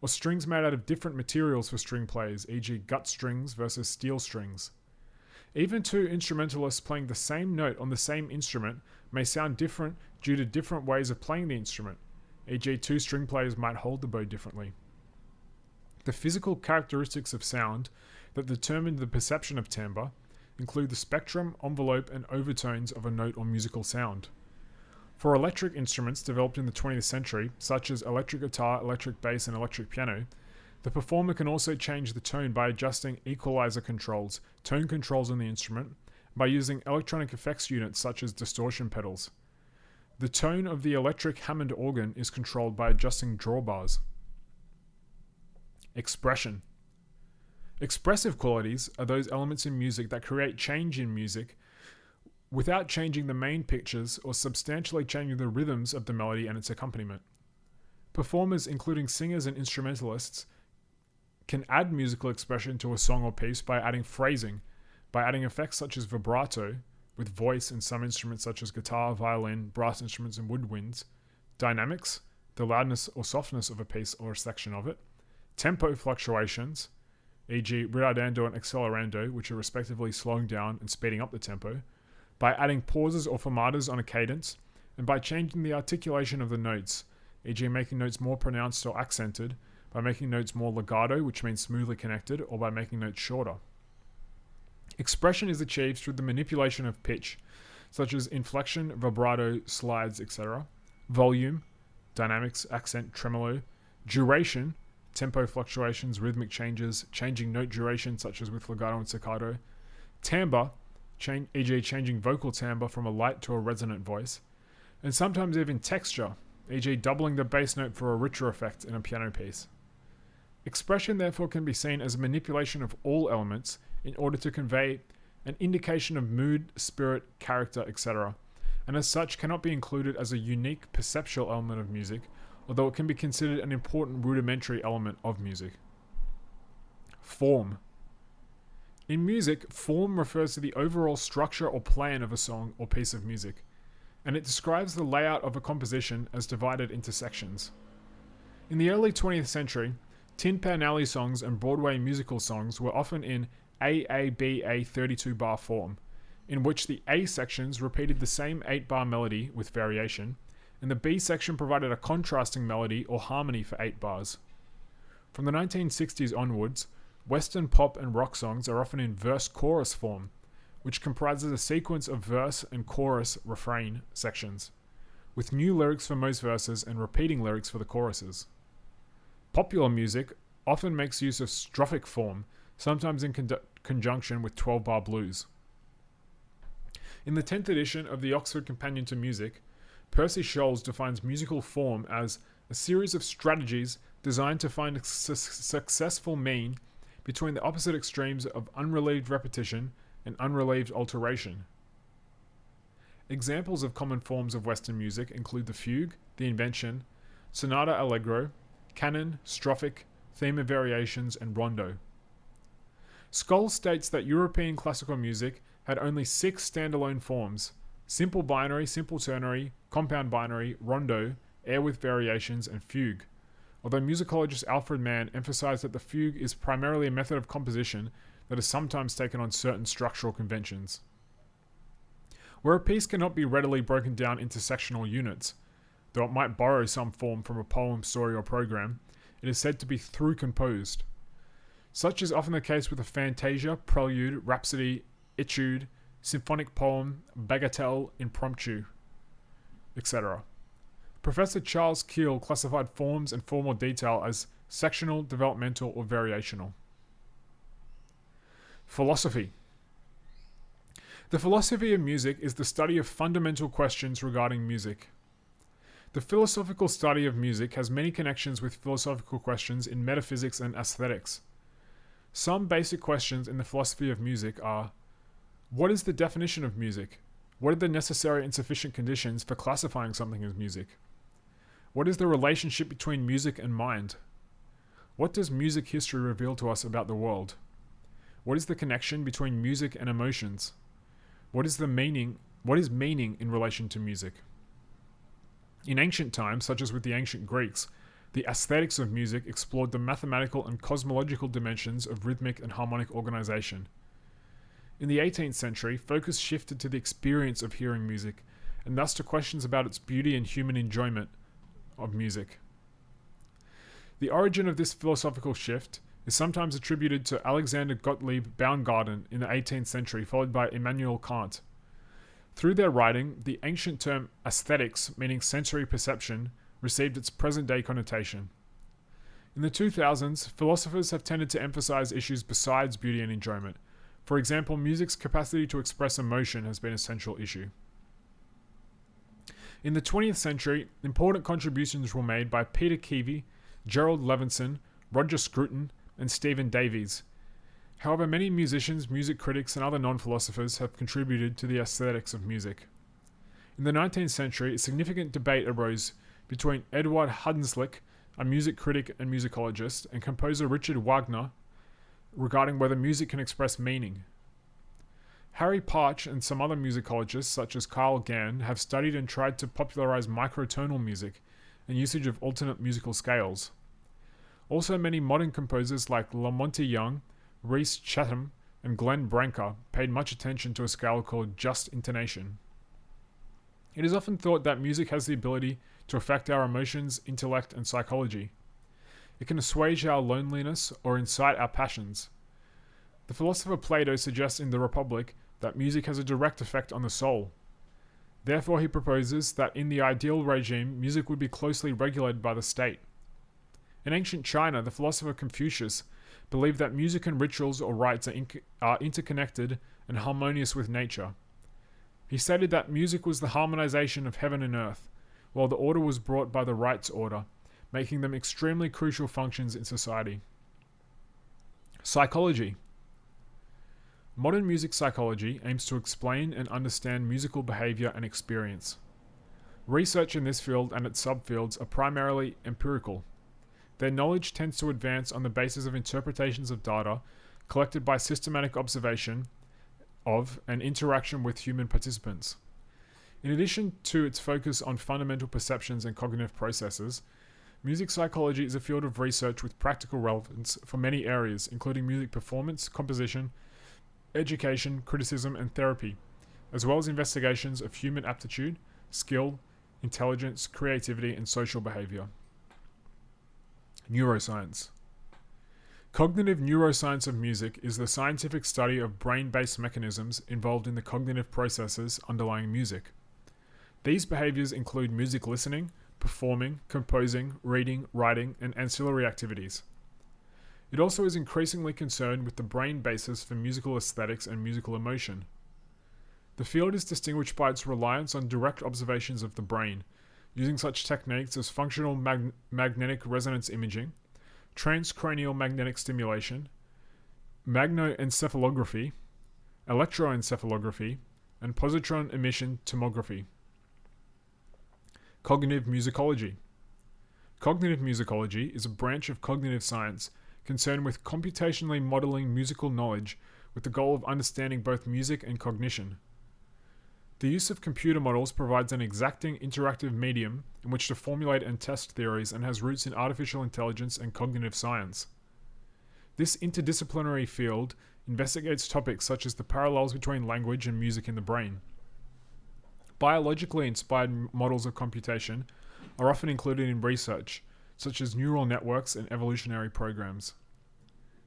A: or strings made out of different materials for string players, e.g. gut strings versus steel strings. Even 2 instrumentalists playing the same note on the same instrument may sound different due to different ways of playing the instrument, e.g. 2 string players might hold the bow differently. The physical characteristics of sound that determine the perception of timbre include the spectrum, envelope, and overtones of a note or musical sound. For electric instruments developed in the 20th century, such as electric guitar, electric bass, and electric piano, the performer can also change the tone by adjusting equalizer controls, tone controls on the instrument, by using electronic effects units such as distortion pedals. The tone of the electric Hammond organ is controlled by adjusting drawbars. Expression. Expressive qualities are those elements in music that create change in music without changing the main pictures or substantially changing the rhythms of the melody and its accompaniment. Performers, including singers and instrumentalists, can add musical expression to a song or piece by adding phrasing, by adding effects such as vibrato, with voice in some instruments such as guitar, violin, brass instruments, and woodwinds, dynamics, the loudness or softness of a piece or a section of it, tempo fluctuations, e.g. ritardando and accelerando, which are respectively slowing down and speeding up the tempo, by adding pauses or fermatas on a cadence, and by changing the articulation of the notes, e.g. making notes more pronounced or accented, by making notes more legato, which means smoothly connected, or by making notes shorter. Expression is achieved through the manipulation of pitch, such as inflection, vibrato, slides, etc., volume, dynamics, accent, tremolo, duration, tempo fluctuations, rhythmic changes, changing note duration, such as with legato and staccato, timbre, e.g. changing vocal timbre from a light to a resonant voice, and sometimes even texture, e.g. doubling the bass note for a richer effect in a piano piece. Expression therefore can be seen as a manipulation of all elements in order to convey an indication of mood, spirit, character, etc., and as such cannot be included as a unique perceptual element of music, although it can be considered an important rudimentary element of music. Form. In music, form refers to the overall structure or plan of a song or piece of music, and it describes the layout of a composition as divided into sections. In the early 20th century, Tin Pan Alley songs and Broadway musical songs were often in AABA 32-bar form, in which the A sections repeated the same 8-bar melody with variation, and the B section provided a contrasting melody or harmony for 8 bars. From the 1960s onwards, Western pop and rock songs are often in verse-chorus form, which comprises a sequence of verse and chorus refrain sections, with new lyrics for most verses and repeating lyrics for the choruses. Popular music often makes use of strophic form, sometimes in conjunction with 12-bar blues. In the 10th edition of the Oxford Companion to Music, Percy Scholes defines musical form as a series of strategies designed to find a successful mean between the opposite extremes of unrelieved repetition and unrelieved alteration. Examples of common forms of Western music include the fugue, the invention, sonata allegro, canon, strophic, theme of variations, and rondo. Scholes states that European classical music had only 6 standalone forms: simple binary, simple ternary, compound binary, rondo, air with variations, and fugue, although musicologist Alfred Mann emphasized that the fugue is primarily a method of composition that is sometimes taken on certain structural conventions. Where a piece cannot be readily broken down into sectional units, though it might borrow some form from a poem, story, or program, it is said to be through composed. Such is often the case with a fantasia, prelude, rhapsody, etude, symphonic poem, bagatelle, impromptu, etc. Professor Charles Keel classified forms and formal detail as sectional, developmental, or variational. Philosophy. The philosophy of music is the study of fundamental questions regarding music. The philosophical study of music has many connections with philosophical questions in metaphysics and aesthetics. Some basic questions in the philosophy of music are: what is the definition of music? What are the necessary and sufficient conditions for classifying something as music? What is the relationship between music and mind? What does music history reveal to us about the world? What is the connection between music and emotions? What is meaning in relation to music? In ancient times, such as with the ancient Greeks, the aesthetics of music explored the mathematical and cosmological dimensions of rhythmic and harmonic organization. In the 18th century, focus shifted to the experience of hearing music, and thus to questions about its beauty and human enjoyment of music. The origin of this philosophical shift is sometimes attributed to Alexander Gottlieb Baumgarten in the 18th century, followed by Immanuel Kant. Through their writing, the ancient term aesthetics, meaning sensory perception, received its present-day connotation. In the 2000s, philosophers have tended to emphasize issues besides beauty and enjoyment. For example, music's capacity to express emotion has been a central issue. In the 20th century, important contributions were made by Peter Keavy, Gerald Levinson, Roger Scruton, and Stephen Davies. However, many musicians, music critics, and other non-philosophers have contributed to the aesthetics of music. In the 19th century, a significant debate arose between Eduard Hudenslick, a music critic and musicologist, and composer Richard Wagner regarding whether music can express meaning. Harry Partch and some other musicologists, such as Carl Gann, have studied and tried to popularize microtonal music and usage of alternate musical scales. Also, many modern composers like Lamonte Young, Rhys Chatham, and Glenn Branca paid much attention to a scale called just intonation. It is often thought that music has the ability to affect our emotions, intellect, and psychology. It can assuage our loneliness or incite our passions. The philosopher Plato suggests in The Republic that music has a direct effect on the soul. Therefore, he proposes that in the ideal regime, music would be closely regulated by the state. In ancient China, the philosopher Confucius believed that music and rituals or rites are interconnected and harmonious with nature. He stated that music was the harmonization of heaven and earth, while the order was brought by the rites order, making them extremely crucial functions in society. Psychology. Modern music psychology aims to explain and understand musical behavior and experience. Research in this field and its subfields are primarily empirical. Their knowledge tends to advance on the basis of interpretations of data collected by systematic observation of and interaction with human participants. In addition to its focus on fundamental perceptions and cognitive processes, music psychology is a field of research with practical relevance for many areas, including music performance, composition, education, criticism, and therapy, as well as investigations of human aptitude, skill, intelligence, creativity, and social behavior. Neuroscience. Cognitive neuroscience of music is the scientific study of brain-based mechanisms involved in the cognitive processes underlying music. These behaviors include music listening, performing, composing, reading, writing, and ancillary activities. It also is increasingly concerned with the brain basis for musical aesthetics and musical emotion. The field is distinguished by its reliance on direct observations of the brain, using such techniques as functional magnetic resonance imaging, transcranial magnetic stimulation, magnetoencephalography, electroencephalography, and positron emission tomography. Cognitive musicology. Cognitive musicology is a branch of cognitive science concerned with computationally modeling musical knowledge with the goal of understanding both music and cognition. The use of computer models provides an exacting interactive medium in which to formulate and test theories and has roots in artificial intelligence and cognitive science. This interdisciplinary field investigates topics such as the parallels between language and music in the brain. Biologically inspired models of computation are often included in research, such as neural networks and evolutionary programs.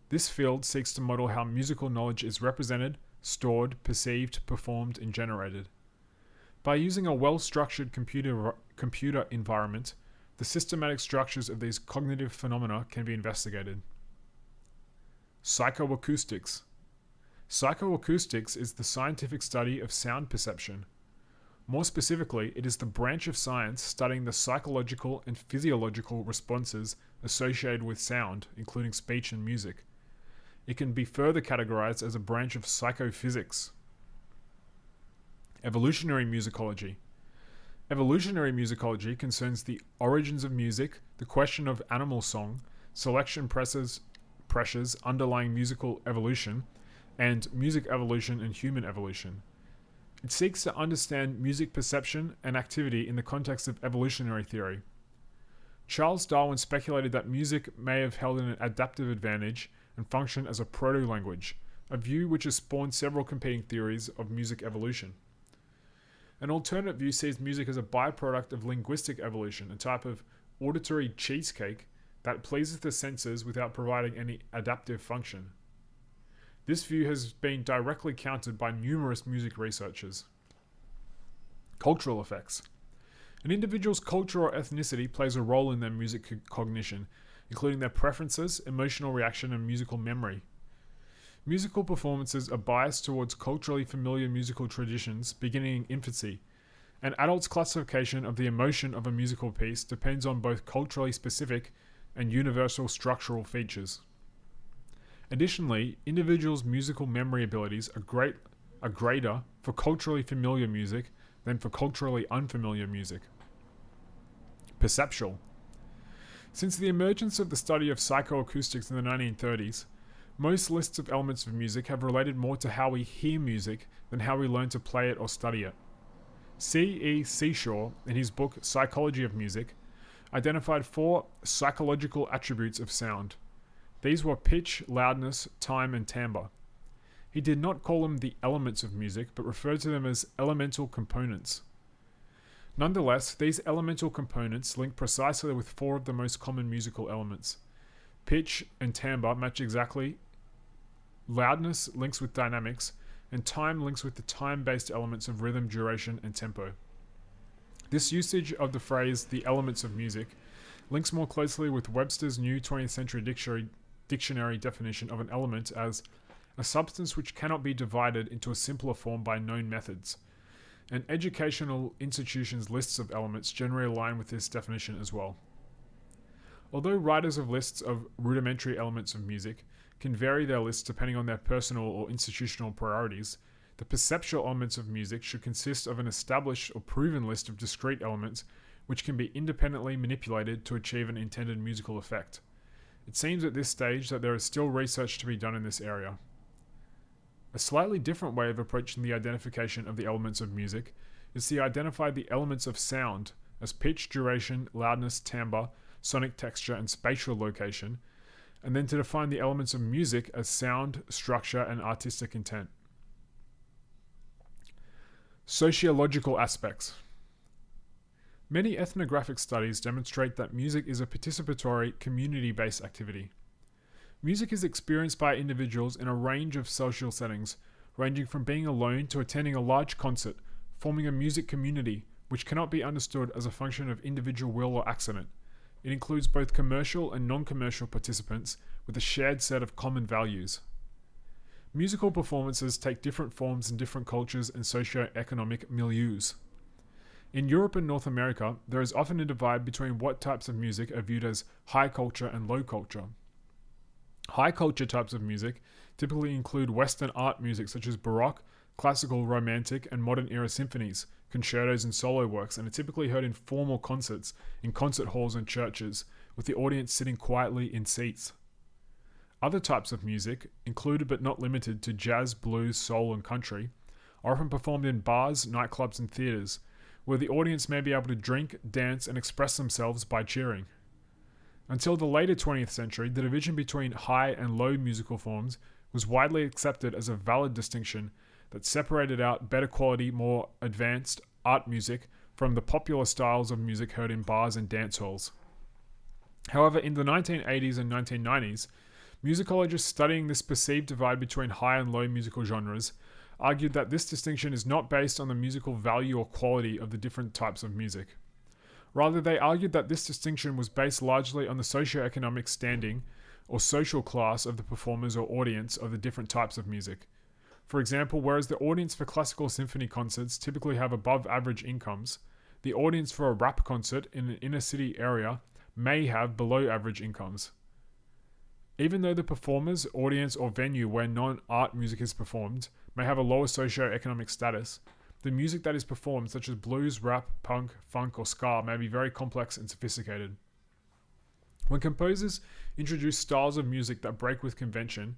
A: This field seeks to model how musical knowledge is represented, stored, perceived, performed, and generated. By using a well-structured computer environment, the systematic structures of these cognitive phenomena can be investigated. Psychoacoustics. Psychoacoustics is the scientific study of sound perception. More specifically, it is the branch of science studying the psychological and physiological responses associated with sound, including speech and music. It can be further categorized as a branch of psychophysics. Evolutionary musicology. Evolutionary musicology concerns the origins of music, the question of animal song, selection pressures underlying musical evolution, and music evolution and human evolution. It seeks to understand music perception and activity in the context of evolutionary theory. Charles Darwin speculated that music may have held an adaptive advantage and function as a proto-language, a view which has spawned several competing theories of music evolution. An alternate view sees music as a byproduct of linguistic evolution, a type of auditory cheesecake that pleases the senses without providing any adaptive function. This view has been directly countered by numerous music researchers. Cultural effects. An individual's culture or ethnicity plays a role in their music cognition, including their preferences, emotional reaction, and musical memory. Musical performances are biased towards culturally familiar musical traditions beginning in infancy. An adult's classification of the emotion of a musical piece depends on both culturally specific and universal structural features. Additionally, individuals' musical memory abilities are greater for culturally familiar music than for culturally unfamiliar music. Perceptual. Since the emergence of the study of psychoacoustics in the 1930s, most lists of elements of music have related more to how we hear music than how we learn to play it or study it. C.E. Seashore, in his book Psychology of Music, identified 4 psychological attributes of sound. These were pitch, loudness, time, and timbre. He did not call them the elements of music, but referred to them as elemental components. Nonetheless, these elemental components link precisely with 4 of the most common musical elements. Pitch and timbre match exactly, loudness links with dynamics, and time links with the time-based elements of rhythm, duration, and tempo. This usage of the phrase "the elements of music" links more closely with Webster's new 20th century dictionary definition of an element as a substance which cannot be divided into a simpler form by known methods. And educational institutions' lists of elements generally align with this definition as well. Although writers of lists of rudimentary elements of music can vary their lists depending on their personal or institutional priorities, the perceptual elements of music should consist of an established or proven list of discrete elements which can be independently manipulated to achieve an intended musical effect. It seems at this stage that there is still research to be done in this area. A slightly different way of approaching the identification of the elements of music is to identify the elements of sound as pitch, duration, loudness, timbre, sonic texture, and spatial location, and then to define the elements of music as sound, structure, and artistic intent. Sociological aspects. Many ethnographic studies demonstrate that music is a participatory, community-based activity. Music is experienced by individuals in a range of social settings, ranging from being alone to attending a large concert, forming a music community, which cannot be understood as a function of individual will or accident. It includes both commercial and non-commercial participants with a shared set of common values. Musical performances take different forms in different cultures and socio-economic milieus. In Europe and North America, there is often a divide between what types of music are viewed as high culture and low culture. High culture types of music typically include Western art music such as Baroque, classical, romantic, and modern era symphonies, concertos, and solo works, and are typically heard in formal concerts in concert halls and churches, with the audience sitting quietly in seats. Other types of music, included but not limited to jazz, blues, soul, and country, are often performed in bars, nightclubs, and theaters, where the audience may be able to drink, dance, and express themselves by cheering. Until the later 20th century, the division between high and low musical forms was widely accepted as a valid distinction that separated out better quality, more advanced art music from the popular styles of music heard in bars and dance halls. However, in the 1980s and 1990s, musicologists studying this perceived divide between high and low musical genres argued that this distinction is not based on the musical value or quality of the different types of music. Rather, they argued that this distinction was based largely on the socio-economic standing or social class of the performers or audience of the different types of music. For example, whereas the audience for classical symphony concerts typically have above average incomes, the audience for a rap concert in an inner city area may have below average incomes. Even though the performers, audience, or venue where non-art music is performed may have a lower socio-economic status, the music that is performed, such as blues, rap, punk, funk, or ska, may be very complex and sophisticated. When composers introduce styles of music that break with convention,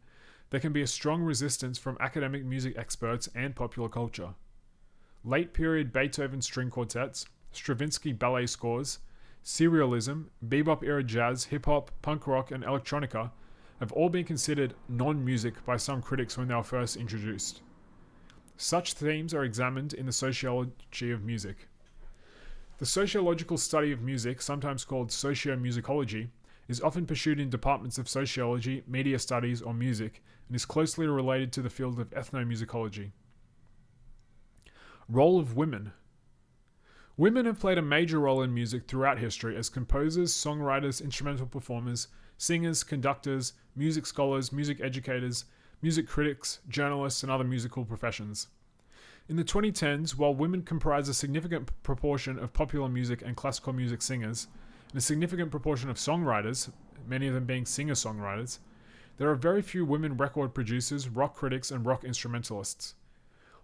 A: there can be a strong resistance from academic music experts and popular culture. Late-period Beethoven string quartets, Stravinsky ballet scores, serialism, bebop-era jazz, hip-hop, punk rock, and electronica have all been considered non-music by some critics when they were first introduced. Such themes are examined in the sociology of music. The sociological study of music, sometimes called sociomusicology, is often pursued in departments of sociology, media studies, or music, and is closely related to the field of ethnomusicology. Role of women. Women have played a major role in music throughout history as composers, songwriters, instrumental performers, singers, conductors, music scholars, music educators, music critics, journalists, and other musical professions. In the 2010s, while women comprise a significant proportion of popular music and classical music singers, and a significant proportion of songwriters, many of them being singer-songwriters, there are very few women record producers, rock critics, and rock instrumentalists.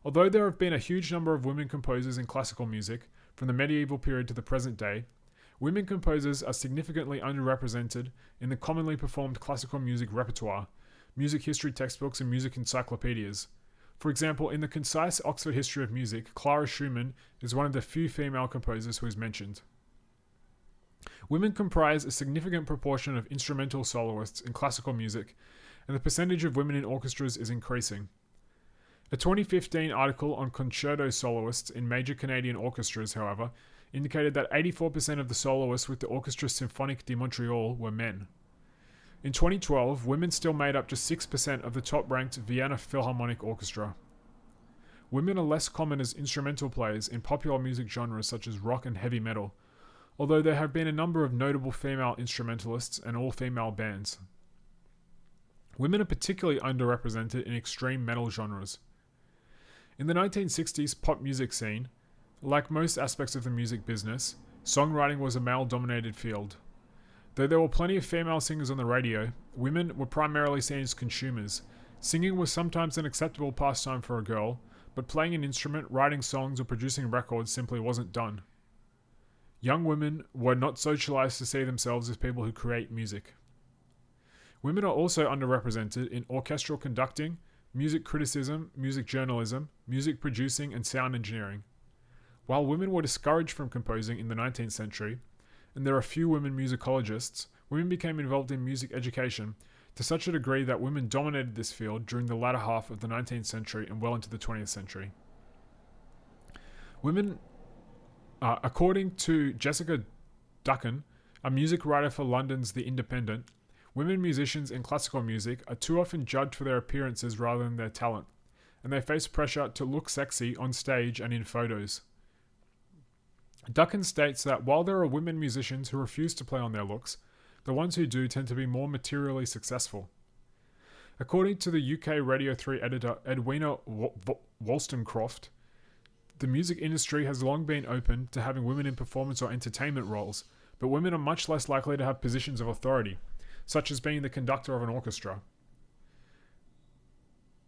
A: Although there have been a huge number of women composers in classical music, from the medieval period to the present day, women composers are significantly underrepresented in the commonly performed classical music repertoire, music history textbooks, and music encyclopedias. For example, in the concise Oxford History of Music, Clara Schumann is one of the few female composers who is mentioned. Women comprise a significant proportion of instrumental soloists in classical music, and the percentage of women in orchestras is increasing. A 2015 article on concerto soloists in major Canadian orchestras, however, indicated that 84% of the soloists with the Orchestre Symphonique de Montreal were men. In 2012, women still made up just 6% of the top-ranked Vienna Philharmonic Orchestra. Women are less common as instrumental players in popular music genres such as rock and heavy metal, although there have been a number of notable female instrumentalists and all-female bands. Women are particularly underrepresented in extreme metal genres. In the 1960s pop music scene, like most aspects of the music business, songwriting was a male-dominated field. Though there were plenty of female singers on the radio, women were primarily seen as consumers. Singing was sometimes an acceptable pastime for a girl, but playing an instrument, writing songs, or producing records simply wasn't done. Young women were not socialized to see themselves as people who create music. Women are also underrepresented in orchestral conducting, music criticism, music journalism, music producing, and sound engineering. While women were discouraged from composing in the 19th century, and there are few women musicologists, women became involved in music education to such a degree that women dominated this field during the latter half of the 19th century and well into the 20th century. Women, according to Jessica Duncan, a music writer for London's The Independent, women musicians in classical music are too often judged for their appearances rather than their talent, and they face pressure to look sexy on stage and in photos. Duncan states that while there are women musicians who refuse to play on their looks, the ones who do tend to be more materially successful. According to the UK Radio 3 editor Edwina Wollstonecroft, the music industry has long been open to having women in performance or entertainment roles, but women are much less likely to have positions of authority, such as being the conductor of an orchestra.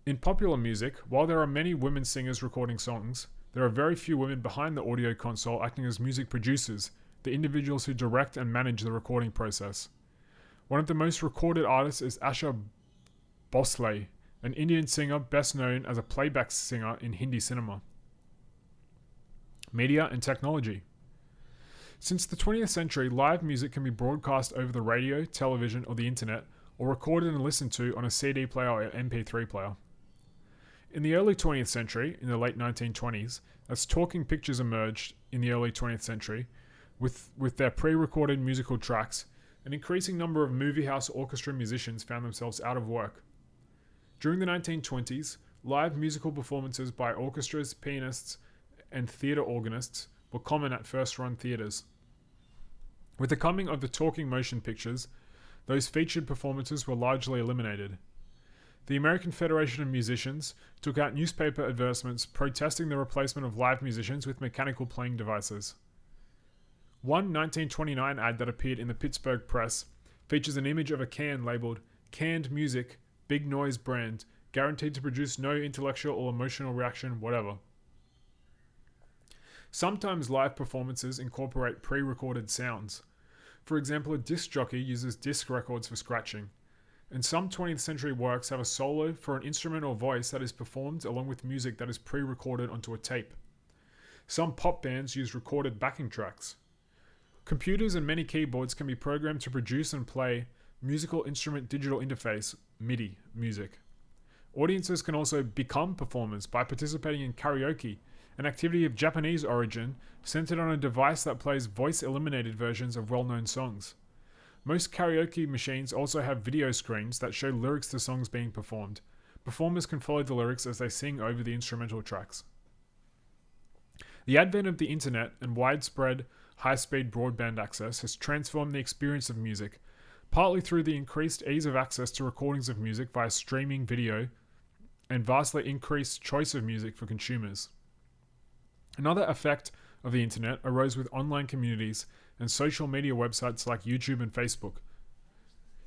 A: In popular music, while there are many women singers recording songs, there are very few women behind the audio console acting as music producers, the individuals who direct and manage the recording process. One of the most recorded artists is Asha Bhosle, an Indian singer best known as a playback singer in Hindi cinema. Media and technology. Since the 20th century, live music can be broadcast over the radio, television, or the internet, or recorded and listened to on a CD player or MP3 player. In the early 20th century, in the late 1920s, as talking pictures emerged in the early 20th century, with their pre-recorded musical tracks, an increasing number of movie house orchestra musicians found themselves out of work. During the 1920s, live musical performances by orchestras, pianists, and theatre organists were common at first-run theatres. With the coming of the talking motion pictures, those featured performances were largely eliminated. The American Federation of Musicians took out newspaper advertisements protesting the replacement of live musicians with mechanical playing devices. One 1929 ad that appeared in the Pittsburgh Press features an image of a can labeled "Canned Music, Big Noise Brand, guaranteed to produce no intellectual or emotional reaction whatever." Sometimes live performances incorporate pre-recorded sounds. For example, a disc jockey uses disc records for scratching, and some 20th century works have a solo for an instrument or voice that is performed along with music that is pre-recorded onto a tape. Some pop bands use recorded backing tracks. Computers and many keyboards can be programmed to produce and play musical instrument digital interface (MIDI) music. Audiences can also become performers by participating in karaoke, an activity of Japanese origin centered on a device that plays voice-eliminated versions of well-known songs. Most karaoke machines also have video screens that show lyrics to songs being performed. Performers can follow the lyrics as they sing over the instrumental tracks. The advent of the internet and widespread high-speed broadband access has transformed the experience of music, partly through the increased ease of access to recordings of music via streaming video and vastly increased choice of music for consumers. Another effect of the internet arose with online communities and social media websites like YouTube and Facebook.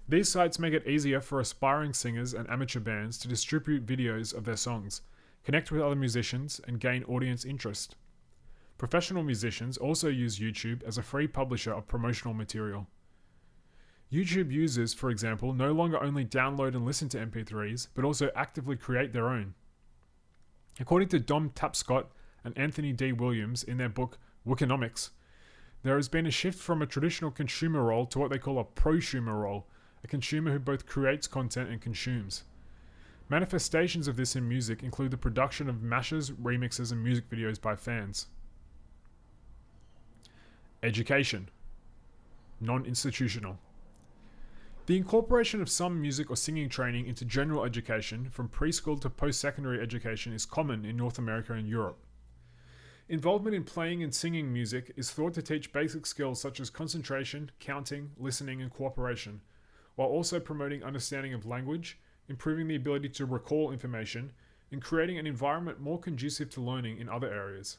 A: These sites make it easier for aspiring singers and amateur bands to distribute videos of their songs, connect with other musicians, and gain audience interest. Professional musicians also use YouTube as a free publisher of promotional material. YouTube users, for example, no longer only download and listen to MP3s, but also actively create their own. According to Dom Tapscott and Anthony D. Williams in their book Wikinomics, there has been a shift from a traditional consumer role to what they call a prosumer role, a consumer who both creates content and consumes. Manifestations of this in music include the production of mashes, remixes, and music videos by fans. Education. Non-institutional. The incorporation of some music or singing training into general education, from preschool to post-secondary education, is common in North America and Europe. Involvement in playing and singing music is thought to teach basic skills such as concentration, counting, listening, and cooperation, while also promoting understanding of language, improving the ability to recall information, and creating an environment more conducive to learning in other areas.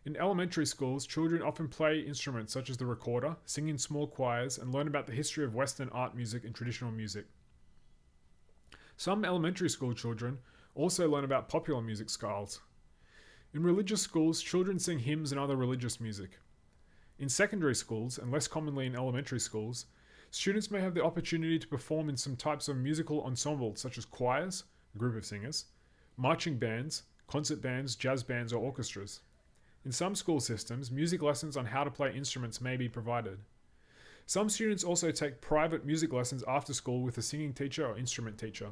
A: In elementary schools, children often play instruments such as the recorder, sing in small choirs, and learn about the history of Western art music and traditional music. Some elementary school children also learn about popular music styles. In religious schools, children sing hymns and other religious music. In secondary schools, and less commonly in elementary schools, students may have the opportunity to perform in some types of musical ensembles such as choirs, a group of singers, marching bands, concert bands, jazz bands, or orchestras. In some school systems, music lessons on how to play instruments may be provided. Some students also take private music lessons after school with a singing teacher or instrument teacher.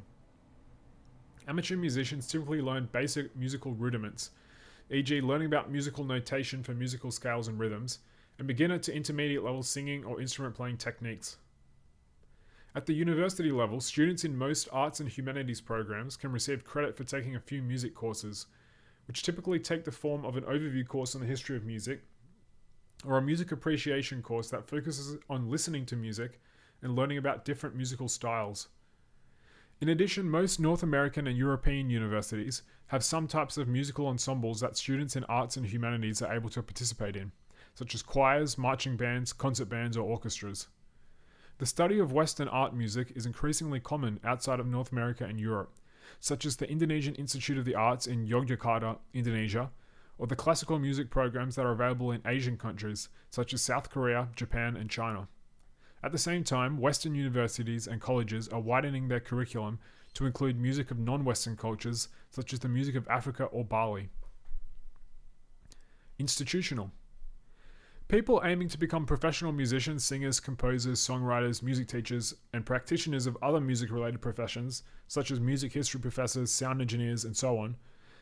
A: Amateur musicians typically learn basic musical rudiments, e.g. learning about musical notation for musical scales and rhythms, and beginner to intermediate level singing or instrument playing techniques. At the university level, students in most arts and humanities programs can receive credit for taking a few music courses, which typically take the form of an overview course on the history of music, or a music appreciation course that focuses on listening to music and learning about different musical styles. In addition, most North American and European universities have some types of musical ensembles that students in arts and humanities are able to participate in, such as choirs, marching bands, concert bands, or orchestras. The study of Western art music is increasingly common outside of North America and Europe, such as the Indonesian Institute of the Arts in Yogyakarta, Indonesia, or the classical music programs that are available in Asian countries, such as South Korea, Japan, and China. At the same time, Western universities and colleges are widening their curriculum to include music of non-Western cultures, such as the music of Africa or Bali. Institutional. People aiming to become professional musicians, singers, composers, songwriters, music teachers, and practitioners of other music-related professions, such as music history professors, sound engineers, and so on,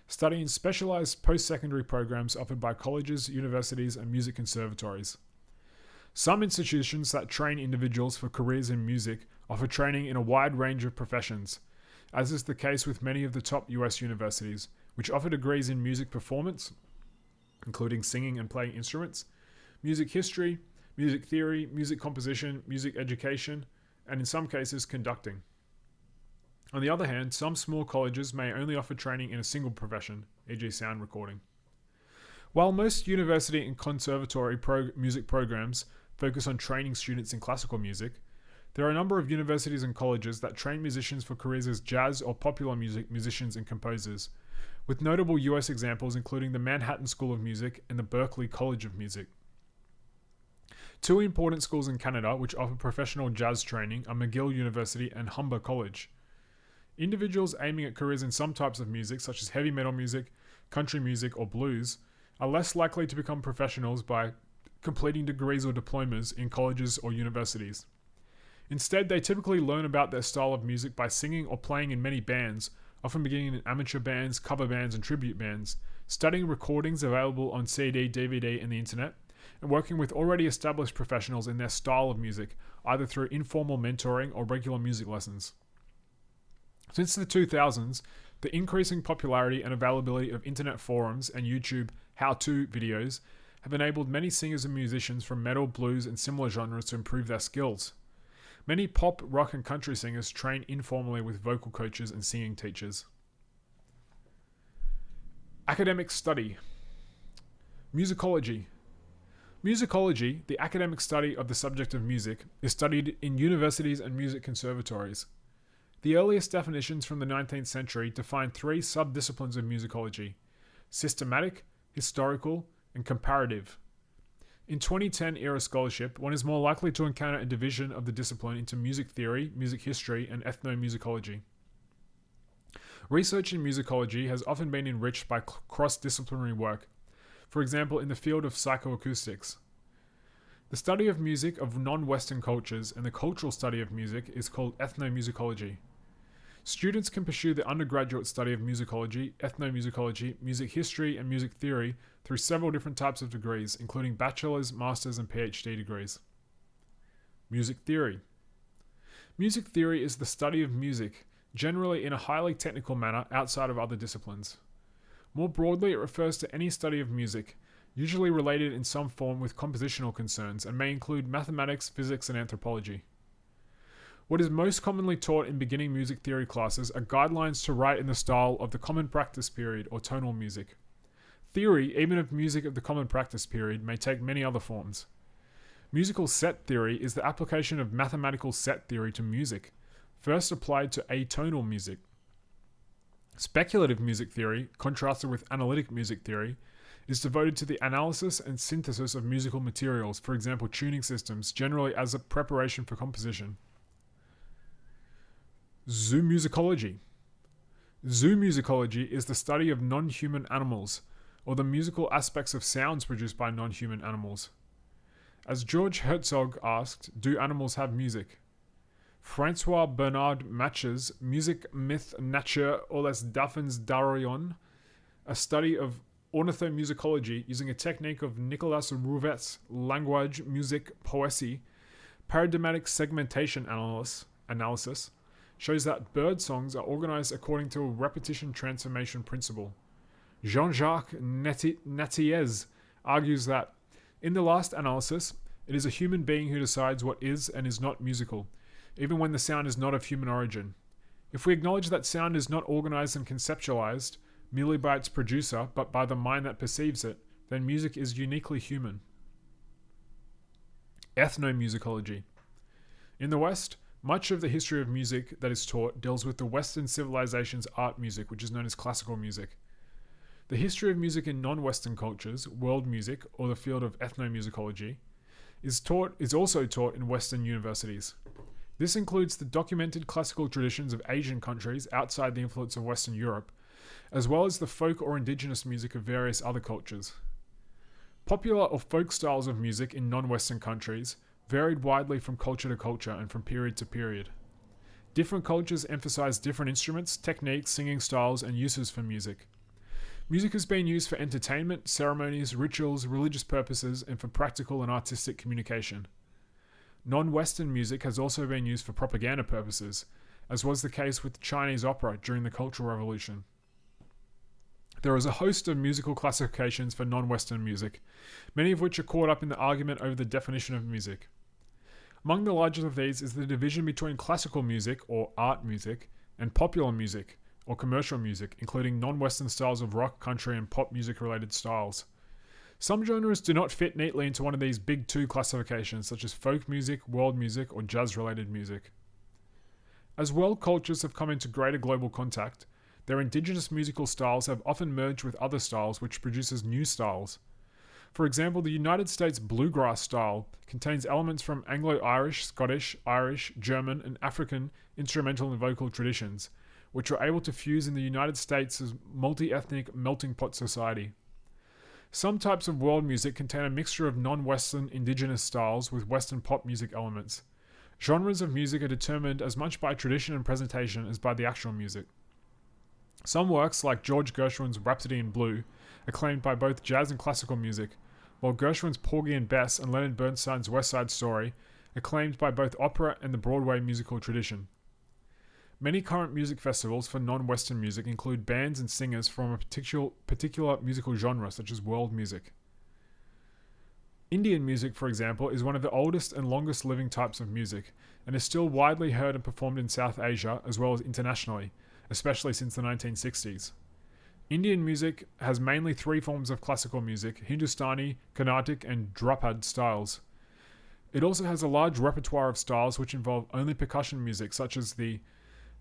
A: study in specialized post-secondary programs offered by colleges, universities, and music conservatories. Some institutions that train individuals for careers in music offer training in a wide range of professions, as is the case with many of the top US universities, which offer degrees in music performance, including singing and playing instruments, music history, music theory, music composition, music education, and in some cases, conducting. On the other hand, some small colleges may only offer training in a single profession, e.g. sound recording. While most university and conservatory music programs focus on training students in classical music, there are a number of universities and colleges that train musicians for careers as jazz or popular music musicians and composers, with notable US examples including the Manhattan School of Music and the Berklee College of Music. Two important schools in Canada which offer professional jazz training are McGill University and Humber College. Individuals aiming at careers in some types of music, such as heavy metal music, country music, or blues, are less likely to become professionals by completing degrees or diplomas in colleges or universities. Instead, they typically learn about their style of music by singing or playing in many bands, often beginning in amateur bands, cover bands, and tribute bands, studying recordings available on CD, DVD, and the internet, and working with already established professionals in their style of music, either through informal mentoring or regular music lessons. Since the 2000s, the increasing popularity and availability of internet forums and YouTube how-to videos have enabled many singers and musicians from metal, blues, and similar genres to improve their skills. Many pop, rock, and country singers train informally with vocal coaches and singing teachers. Academic study. Musicology. Musicology, the academic study of the subject of music, is studied in universities and music conservatories. The earliest definitions from the 19th century define three sub-disciplines of musicology: systematic, historical, and comparative. In 2010 era scholarship, one is more likely to encounter a division of the discipline into music theory, music history, and ethnomusicology. Research in musicology has often been enriched by cross-disciplinary work, for example in the field of psychoacoustics. The study of music of non-Western cultures and the cultural study of music is called ethnomusicology. Students can pursue the undergraduate study of musicology, ethnomusicology, music history, and music theory through several different types of degrees, including bachelor's, master's, and PhD degrees. Music theory. Music theory is the study of music, generally in a highly technical manner outside of other disciplines. More broadly, it refers to any study of music, usually related in some form with compositional concerns, and may include mathematics, physics, and anthropology. What is most commonly taught in beginning music theory classes are guidelines to write in the style of the common practice period or tonal music. Theory, even of music of the common practice period, may take many other forms. Musical set theory is the application of mathematical set theory to music, first applied to atonal music. Speculative music theory, contrasted with analytic music theory, is devoted to the analysis and synthesis of musical materials, for example tuning systems, generally as a preparation for composition. Zoomusicology. Zoomusicology is the study of non-human animals, or the musical aspects of sounds produced by non-human animals. As George Herzog asked, do animals have music? Francois Bernard Match's Music, Myth, Nature, or les Dauphins d'Arion, a study of ornithomusicology using a technique of Nicolas Rouvet's language, music, poesy, paradigmatic segmentation analysis, shows that bird songs are organized according to a repetition transformation principle. Jean-Jacques Nattiez argues that, in the last analysis, it is a human being who decides what is and is not musical, even when the sound is not of human origin. If we acknowledge that sound is not organized and conceptualized merely by its producer, but by the mind that perceives it, then music is uniquely human. Ethnomusicology. In the West, much of the history of music that is taught deals with the Western civilization's art music, which is known as classical music. The history of music in non-Western cultures, world music, or the field of ethnomusicology, is also taught in Western universities. This includes the documented classical traditions of Asian countries outside the influence of Western Europe, as well as the folk or indigenous music of various other cultures. Popular or folk styles of music in non-Western countries varied widely from culture to culture and from period to period. Different cultures emphasize different instruments, techniques, singing styles, and uses for music. Music has been used for entertainment, ceremonies, rituals, religious purposes, and for practical and artistic communication. Non-Western music has also been used for propaganda purposes, as was the case with Chinese opera during the Cultural Revolution. There is a host of musical classifications for non-Western music, many of which are caught up in the argument over the definition of music. Among the largest of these is the division between classical music, or art music, and popular music, or commercial music, including non-Western styles of rock, country, and pop music-related styles. Some genres do not fit neatly into one of these big two classifications, such as folk music, world music, or jazz-related music. As world cultures have come into greater global contact, their indigenous musical styles have often merged with other styles, which produces new styles. For example, the United States bluegrass style contains elements from Anglo-Irish, Scottish, Irish, German, and African instrumental and vocal traditions, which were able to fuse in the United States' multi-ethnic melting pot society. Some types of world music contain a mixture of non-Western indigenous styles with Western pop music elements. Genres of music are determined as much by tradition and presentation as by the actual music. Some works, like George Gershwin's Rhapsody in Blue, acclaimed by both jazz and classical music, while Gershwin's Porgy and Bess and Leonard Bernstein's West Side Story, acclaimed by both opera and the Broadway musical tradition. Many current music festivals for non-Western music include bands and singers from a particular musical genre, such as world music. Indian music, for example, is one of the oldest and longest living types of music, and is still widely heard and performed in South Asia as well as internationally, especially since the 1960s. Indian music has mainly three forms of classical music: Hindustani, Carnatic, and Dhrupad styles. It also has a large repertoire of styles which involve only percussion music, such as the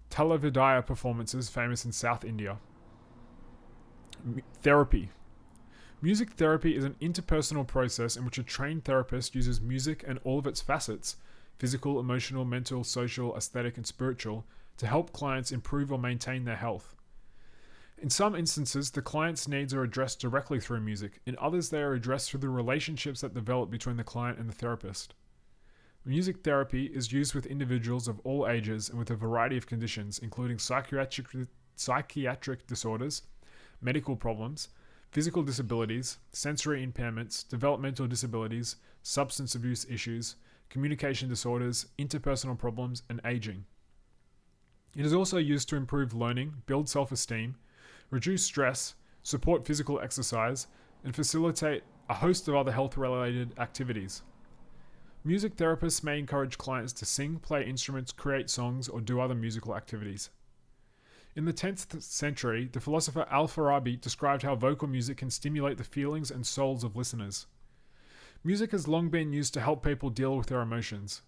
A: Talavidaya performances famous in South India. Therapy. Music therapy is an interpersonal process in which a trained therapist uses music and all of its facets, physical, emotional, mental, social, aesthetic, and spiritual, to help clients improve or maintain their health. In some instances, the client's needs are addressed directly through music. In others, they are addressed through the relationships that develop between the client and the therapist. Music therapy is used with individuals of all ages and with a variety of conditions, including psychiatric disorders, medical problems, physical disabilities, sensory impairments, developmental disabilities, substance abuse issues, communication disorders, interpersonal problems, and aging. It is also used to improve learning, build self-esteem, reduce stress, support physical exercise, and facilitate a host of other health-related activities. Music therapists may encourage clients to sing, play instruments, create songs, or do other musical activities. In the 10th century, the philosopher Al-Farabi described how vocal music can stimulate the feelings and souls of listeners. Music has long been used to help people deal with their emotions.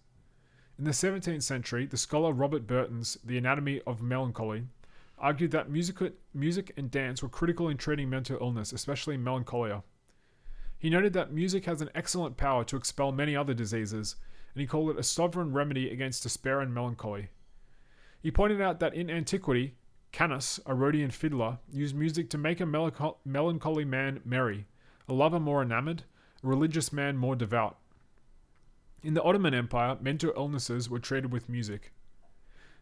A: In the 17th century, the scholar Robert Burton's The Anatomy of Melancholy argued that music and dance were critical in treating mental illness, especially melancholia. He noted that music has an excellent power to expel many other diseases, and he called it a sovereign remedy against despair and melancholy. He pointed out that in antiquity, Canis, a Rhodian fiddler, used music to make a melancholy man merry, a lover more enamored, a religious man more devout. In the Ottoman Empire, mental illnesses were treated with music.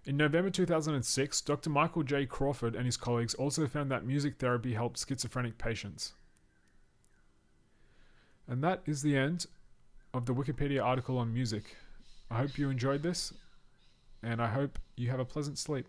A: In November 2006, Dr. Michael J. Crawford and his colleagues also found that music therapy helped schizophrenic patients. And that is the end of the Wikipedia article on music. I hope you enjoyed this, and I hope you have a pleasant sleep.